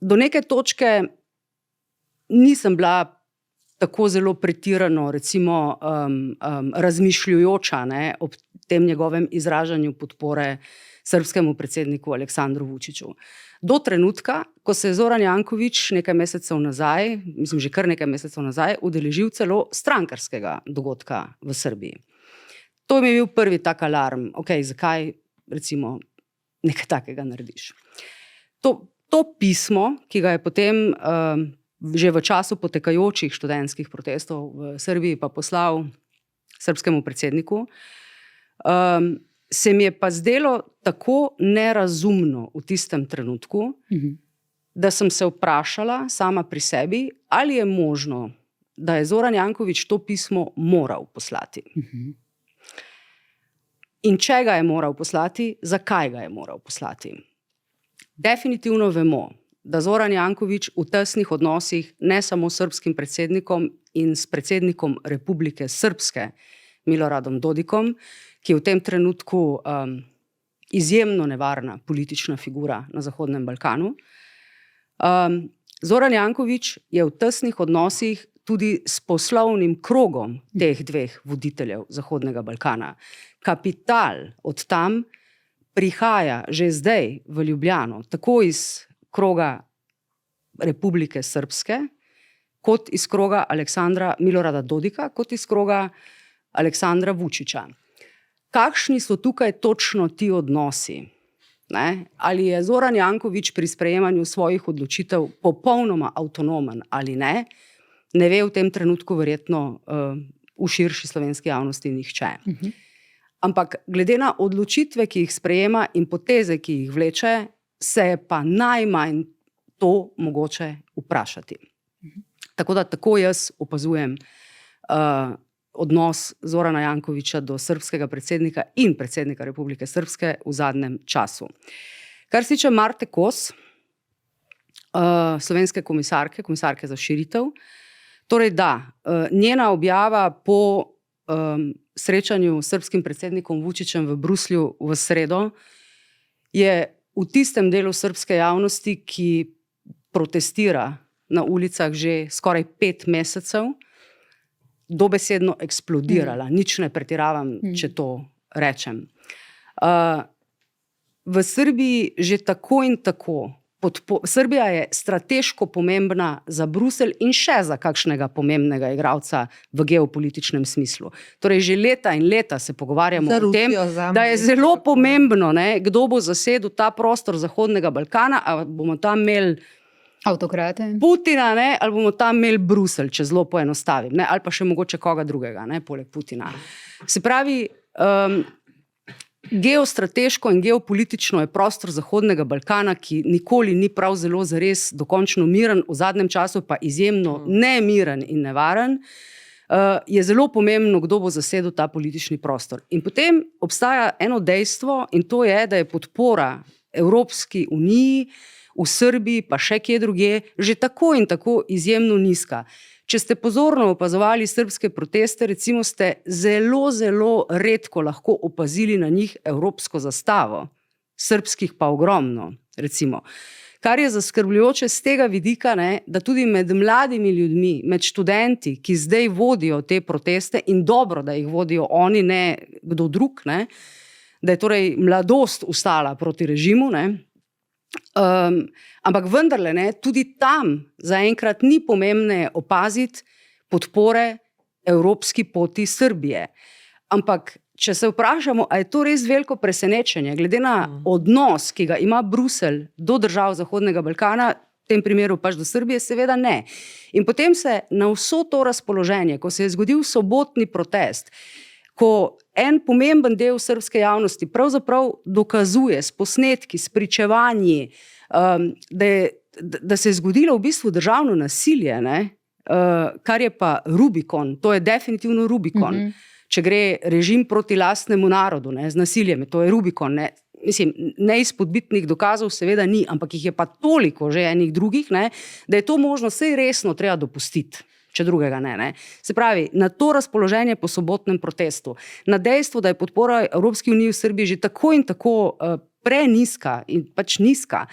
Do neke točke nisem bila tako zelo pretirano, recimo, razmišljujoča ob tem njegovem izražanju podpore srbskemu predsedniku Aleksandru Vučiću. Do trenutka, ko se je Zoran Janković nekaj mesecev nazaj, mislim že kar nekaj mesecev nazaj, udeležil celo strankarskega dogodka v Srbiji. To mi je bil prvi tak alarm, zakaj recimo nekaj takega narediš. To pismo, ki ga je potem že v času potekajočih študentskih protestov v Srbiji pa poslal srbskemu predsedniku, se mi je pa zdelo tako nerazumno v tistem trenutku, da sem se vprašala sama pri sebi, ali je možno, da je Zoran Janković to pismo moral poslati. In če ga je moral poslati, zakaj ga je moral poslati? Definitivno vemo, da Zoran Janković v tesnih odnosih ne samo s srbskim predsednikom in s predsednikom Republike Srpske Miloradom Dodikom, ki je v tem trenutku izjemno nevarna politična figura na Zahodnem Balkanu. Zoran Janković je v tesnih odnosih tudi s poslovnim krogom teh dveh voditeljev Zahodnega Balkana. Kapital od tam prihaja že zdaj v Ljubljano, tako iz kroga Republike Srpske, kot iz kroga Aleksandra Milorada Dodika, kot iz kroga Aleksandra Vučića. Kakšni so tukaj točno ti odnosi? Ne? Ali je Zoran Janković pri sprejemanju svojih odločitev popolnoma avtonomen ali ne, ne ve v tem trenutku verjetno v širši slovenski javnosti nihče. Ampak glede na odločitve, ki jih sprejema in poteze, ki jih vleče, se je pa najmanj to mogoče vprašati. Tako da tako jaz opazujem odnos Zorana Jankovića do srbskega predsednika in predsednika Republike Srpske v zadnjem času. Kar se tiče Marte Kos, slovenske komisarke za širitev, torej da, njena objava po srečanju s srbskim predsednikom Vučićem v Bruslju v sredo je v tistem delu srbske javnosti, ki protestira na ulicah že skoraj 5 mesecev, dobesedno eksplodirala. Nič ne pretiravam, če to rečem. V Srbiji že tako in tako. Srbija je strateško pomembna za Bruselj in še za kakšnega pomembnega igralca v geopolitičnem smislu. Torej, že leta in leta se pogovarjamo o tem, da je zelo pomembno, kdo bo zasedel ta prostor Zahodnega Balkana, ali bomo tam imeli avtokrate, Putina, ali bomo tam imeli Bruselj, če zelo poenostavim, ali pa še mogoče koga drugega, poleg Putina. Se pravi, geostrateško in geopolitično je prostor Zahodnega Balkana, ki nikoli ni prav zelo zares dokončno miren, v zadnjem času pa izjemno nemiren in nevaren, je zelo pomembno, kdo bo zasedel ta politični prostor. In potem obstaja eno dejstvo, in to je, da je podpora Evropski uniji v Srbiji, pa še kje drugje, že tako in tako izjemno nizka. Če ste pozorno opazovali srbske proteste, recimo ste zelo, zelo redko lahko opazili na njih evropsko zastavo, srbskih pa ogromno, recimo. Kar je zaskrbljujoče z tega vidika, da tudi med mladimi ljudmi, med študenti, ki zdaj vodijo te proteste, in dobro, da jih vodijo oni, ne kdo drug, da je torej mladost ustala proti režimu, ampak vendarle, tudi tam zaenkrat ni pomembneje opaziti podpore evropski poti Srbije. Ampak, če se vprašamo, a je to res veliko presenečenje, glede na odnos, ki ga ima Bruselj do držav Zahodnega Balkana, v tem primeru pač do Srbije, seveda ne. In potem se na vso to razpoloženje, ko se je zgodil sobotni protest, ko en pomemben del srbske javnosti pravzaprav dokazuje s posnetki, s pričevanji, da se je zgodilo v bistvu državno nasilje, kar je pa Rubikon, to je definitivno Rubikon. Če gre režim proti lastnemu narodu, z nasiljem, to je Rubikon. Mislim, neizpodbitnih dokazov seveda ni, ampak jih je pa toliko že enih drugih, da je to možno vsej resno treba dopustiti. Če drugega ne. Se pravi, na to razpoloženje po sobotnem protestu, na dejstvo, da je podpora Evropski uniji v Srbiji že tako in tako prenizka in pač nizka,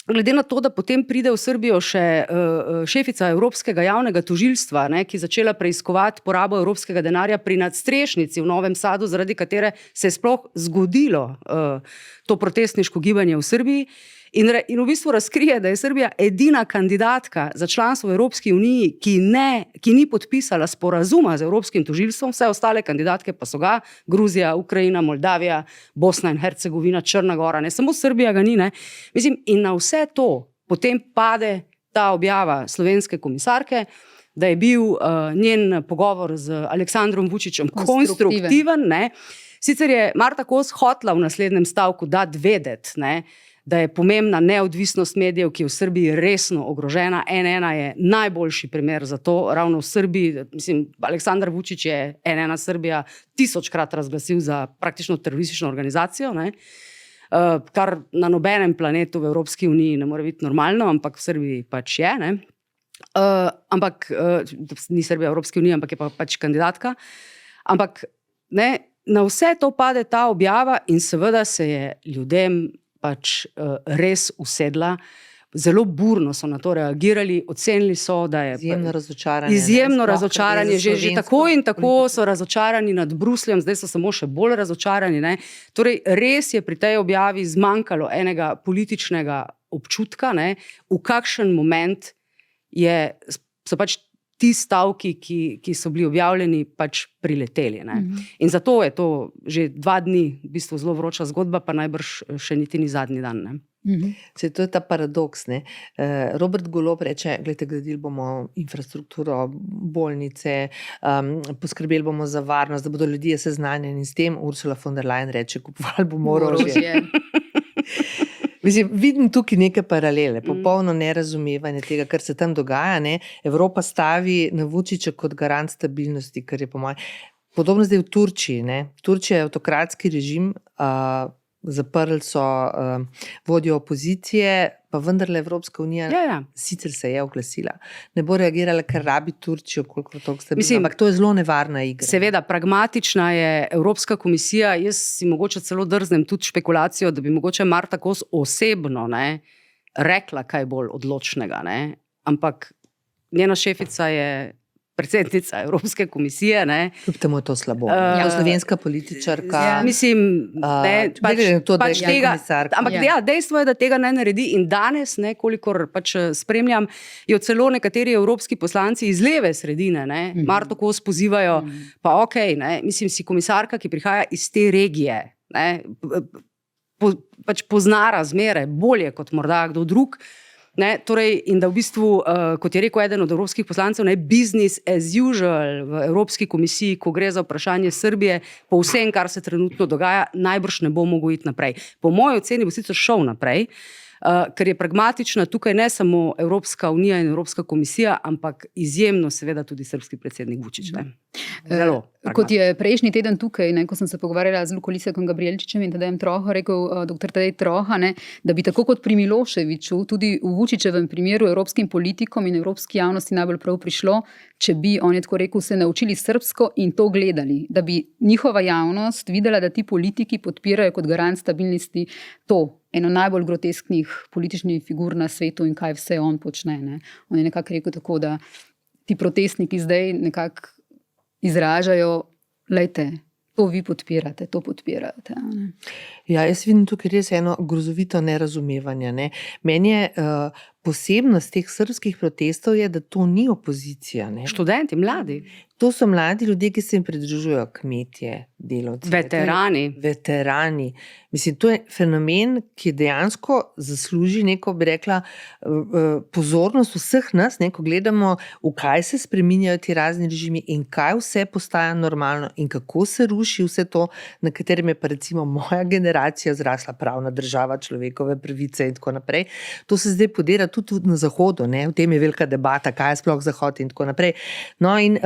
glede na to, da potem pride v Srbijo še šefica Evropskega javnega tožilstva, ki je začela preiskovati porabo evropskega denarja pri nadstrešnici v Novem Sadu, zaradi katere se je sploh zgodilo to protestniško gibanje v Srbiji, in v bistvu razkrije, da je Srbija edina kandidatka za članstvo v Evropski uniji, ki ni podpisala sporazuma z Evropskim tožilstvom, vse ostale kandidatke pa so ga, Gruzija, Ukrajina, Moldavija, Bosna in Hercegovina, Črna Gora, samo Srbija ga ni. Mislim, in na vse to potem pade ta objava slovenske komisarke, da je bil njen pogovor z Aleksandrom Vučićem konstruktiven. Sicer je Marta Kos hotela v naslednjem stavku dati vedeti, da je pomembna neodvisnost medijev, ki je v Srbiji resno ogrožena. N1 je najboljši primer za to, ravno v Srbiji. Mislim, Aleksandar Vučić je N1 Srbija 1000-krat razglasil za praktično teroristično organizacijo, kar na nobenem planetu v Evropski uniji ne more biti normalno, ampak v Srbiji pač je. Ampak ni Srbija v Evropski uniji, ampak je pa pač kandidatka. Ampak na vse to pade ta objava in seveda se je ljudem pač res usedla. Zelo burno so na to reagirali, ocenili so, da je izjemno razočaranje, že tako in tako so razočarani nad Brusljem, zdaj so samo še bolj razočarani. Torej, res je pri tej objavi zmanjkalo enega političnega občutka, v kakšen moment so pač ti stavki, ki so bili objavljeni, pač prileteli. In zato je to že 2 dni v bistvu zelo vroča zgodba, pa najbrž še niti ni zadnji dan. To je ta paradoks. Robert Golob reče, gledajte, gradili bomo infrastrukturo, bolnice, poskrbeli bomo za varnost, da bodo ljudje seznanjeni s tem. Ursula von der Leyen reče, kupovali bomo orožje. Mislim, vidim tukaj neke paralele, popolno nerazumevanje tega, kar se tam dogaja. Evropa stavi na Vučića kot garant stabilnosti, kar je po mojem. Podobno zdaj v Turčiji. Turčija je avtokratski režim, zaprli so vodjo opozicije, pa vendarle Evropska unija sicer se je oglasila. Ne bo reagirala, ker rabi Turčijo, koliko toliko stabilno, ampak to je zelo nevarna igra. Seveda, pragmatična je Evropska komisija, jaz si mogoče celo drznem tudi špekulacijo, da bi mogoče Marta Kos osebno rekla kaj bolj odločnega, ampak njena šefica je predsednica Evropske komisije. Ne. Kljub temu je to slabo. Slovenska političarka. Mislim, dejstvo je, da tega ne naredi in danes, ne, kolikor pač spremljam, jo celo nekateri evropski poslanci iz leve sredine, ne, Marto Kos pozivajo, pa okej, ne, mislim, si komisarka, ki prihaja iz te regije, ne, pač pozna razmere bolje kot morda kdo drug. Ne, torej, in da v bistvu, kot je rekel eden od evropskih poslancev, ne, business as usual v Evropski komisiji, ko gre za vprašanje Srbije, po vsem, kar se trenutno dogaja, najbrž ne bo mogel iti naprej. Po moji oceni bo sicer šel naprej, ker je pragmatična tukaj ne samo Evropska unija in Evropska komisija, ampak izjemno seveda tudi srbski predsednik Vučić. Zelo. Kot je prejšnji teden tukaj, ne, ko sem se pogovarjala z Luko Lisekom Gabrielčičem in Tadejem Troho, rekel dr. Tadej Troha, ne, da bi tako kot pri Miloševiću, tudi v Vučićevem primeru evropskim politikom in evropski javnosti najbolj prav prišlo, če bi, on je tako rekel, se naučili srbsko in to gledali, da bi njihova javnost videla, da ti politiki podpirajo kot garant stabilnosti to, eno najbolj grotesknih političnih figur na svetu in kaj vse on počne. Ne. On je nekako rekel tako, da ti protestniki zdaj nekako izražajo, lejte, to vi podpirate, to podpirate. Ne. Ja, jaz vidim tukaj res eno grozovito nerazumevanje. Ne. Meni je posebnost teh srbskih protestov je, da to ni opozicija. Ne. Študenti, mladi. To so mladi ljudje, ki se jim pridružujejo, kmetje, delavci. Veterani. Mislim, to je fenomen, ki dejansko zasluži neko, bi rekla, pozornost vseh nas, ne, ko gledamo, v kaj se spreminjajo ti razni režimi in kaj vse postaja normalno in kako se ruši vse to, na katerem je pa recimo moja generacija zrasla, pravna država, človekove pravice in tako naprej. To se zdaj podira tudi na Zahodu, ne. V tem je velika debata, kaj je sploh Zahod in tako naprej. No in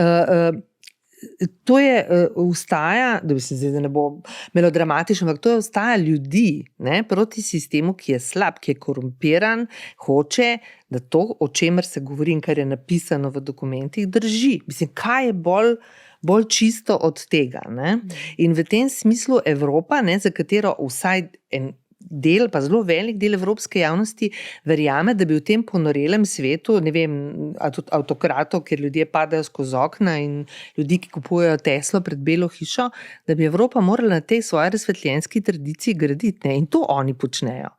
to je ustaja, da bi se zdaj ne bo melodramatično, ampak to je ustaja ljudi, ne, proti sistemu, ki je slab, ki je korumpiran, hoče, da to, o čemer se govori in kar je napisano v dokumentih, drži. Mislim, kaj je bolj čisto od tega. Ne? In v tem smislu Evropa, ne, za katero vsaj en del, pa zelo velik del evropske javnosti verjame, da bi v tem ponorelem svetu, ne vem, avtokratov, kjer ljudje padajo skozi okna in ljudi, ki kupujejo Teslo pred Belo hišo, da bi Evropa morala na tej svoji razsvetljenski tradiciji graditi. Ne? In to oni počnejo.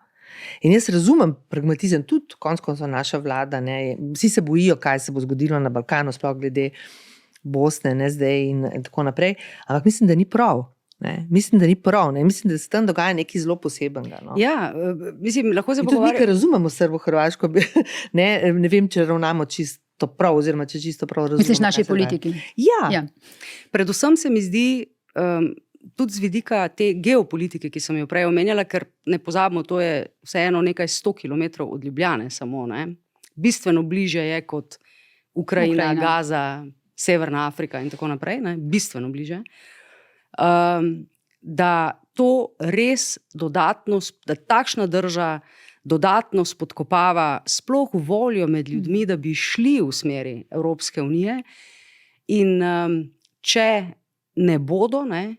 In jaz razumem pragmatizem, tudi konec koncev naša vlada, ne? Vsi se bojijo, kaj se bo zgodilo na Balkanu, sploh glede Bosne, ne zdaj in tako naprej, ampak mislim, da ni prav. Ne? Mislim, da ni prav. Ne? Mislim, da se tam dogaja nekaj zelo posebenega. No? Ja, mislim, lahko se pogovarjamo. Tudi nekaj razumemo Srbo-Hrvaško, ne vem, če ravnamo čisto prav, oziroma če čisto prav razumemo. Misliš naši politiki? Ja. Predvsem se mi zdi, tudi z vidika te geopolitike, ki sem jo prej omenjala, ker ne pozabimo, to je vseeno nekaj 100 kilometrov od Ljubljane samo, ne? Bistveno bliže je kot Ukrajina, Gaza, Severna Afrika in tako naprej, ne? Bistveno bliže. Da to res dodatno, da takšna drža dodatno spodkopava sploh voljo med ljudmi, da bi šli v smeri Evropske unije in če ne bodo, ne,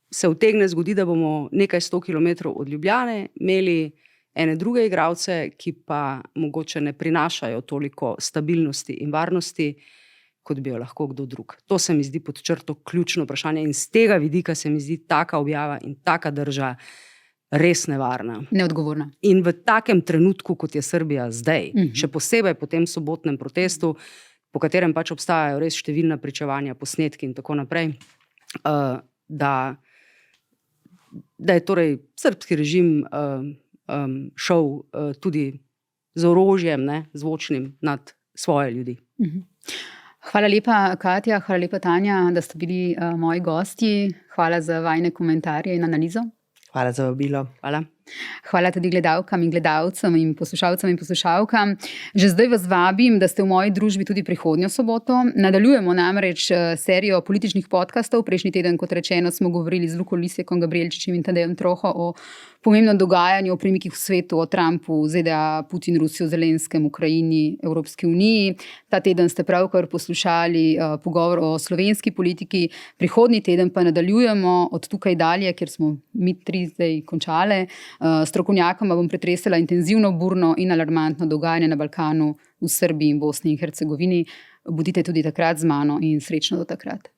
se utegne zgodi, da bomo nekaj 100 kilometrov od Ljubljane imeli ene druge igralce, ki pa mogoče ne prinašajo toliko stabilnosti in varnosti, kot bi jo lahko kdo drug. To se mi zdi pod črto ključno vprašanje in z tega vidika se mi zdi taka objava in taka drža res nevarna. Neodgovorna. In v takem trenutku, kot je Srbija zdaj, še posebej po tem sobotnem protestu, po katerem pač obstajajo res številna pričevanja, posnetki in tako naprej, da je torej srbski režim šel tudi z orožjem, ne, zvočnim nad svoje ljudi. Hvala lepa, Katja, hvala lepa, Tanja, da ste bili moji gosti. Hvala za vajine komentarje in analizo. Hvala za vabilo. Hvala. Hvala tudi gledalkam in gledalcem in poslušalcem in poslušalkam. Že zdaj vas vabim, da ste v moji družbi tudi prihodnjo soboto. Nadaljujemo namreč serijo političnih podcastov. Prejšnji teden, kot rečeno, smo govorili z Luko Lisekom Gabrielčičem in Tadejem Troho o pomembnem dogajanju, o premikih v svetu, o Trumpu, ZDA, Putin, Rusijo, Zelenskem, Ukrajini, Evropski uniji. Ta teden ste pravkar poslušali pogovor o slovenski politiki. Prihodnji teden pa nadaljujemo od tukaj dalje, kjer smo mi tri zdaj končale. Strokovnjakama bom pretresala intenzivno, burno in alarmantno dogajanje na Balkanu, v Srbiji in Bosni in Hercegovini. Bodite tudi takrat z mano in srečno do takrat.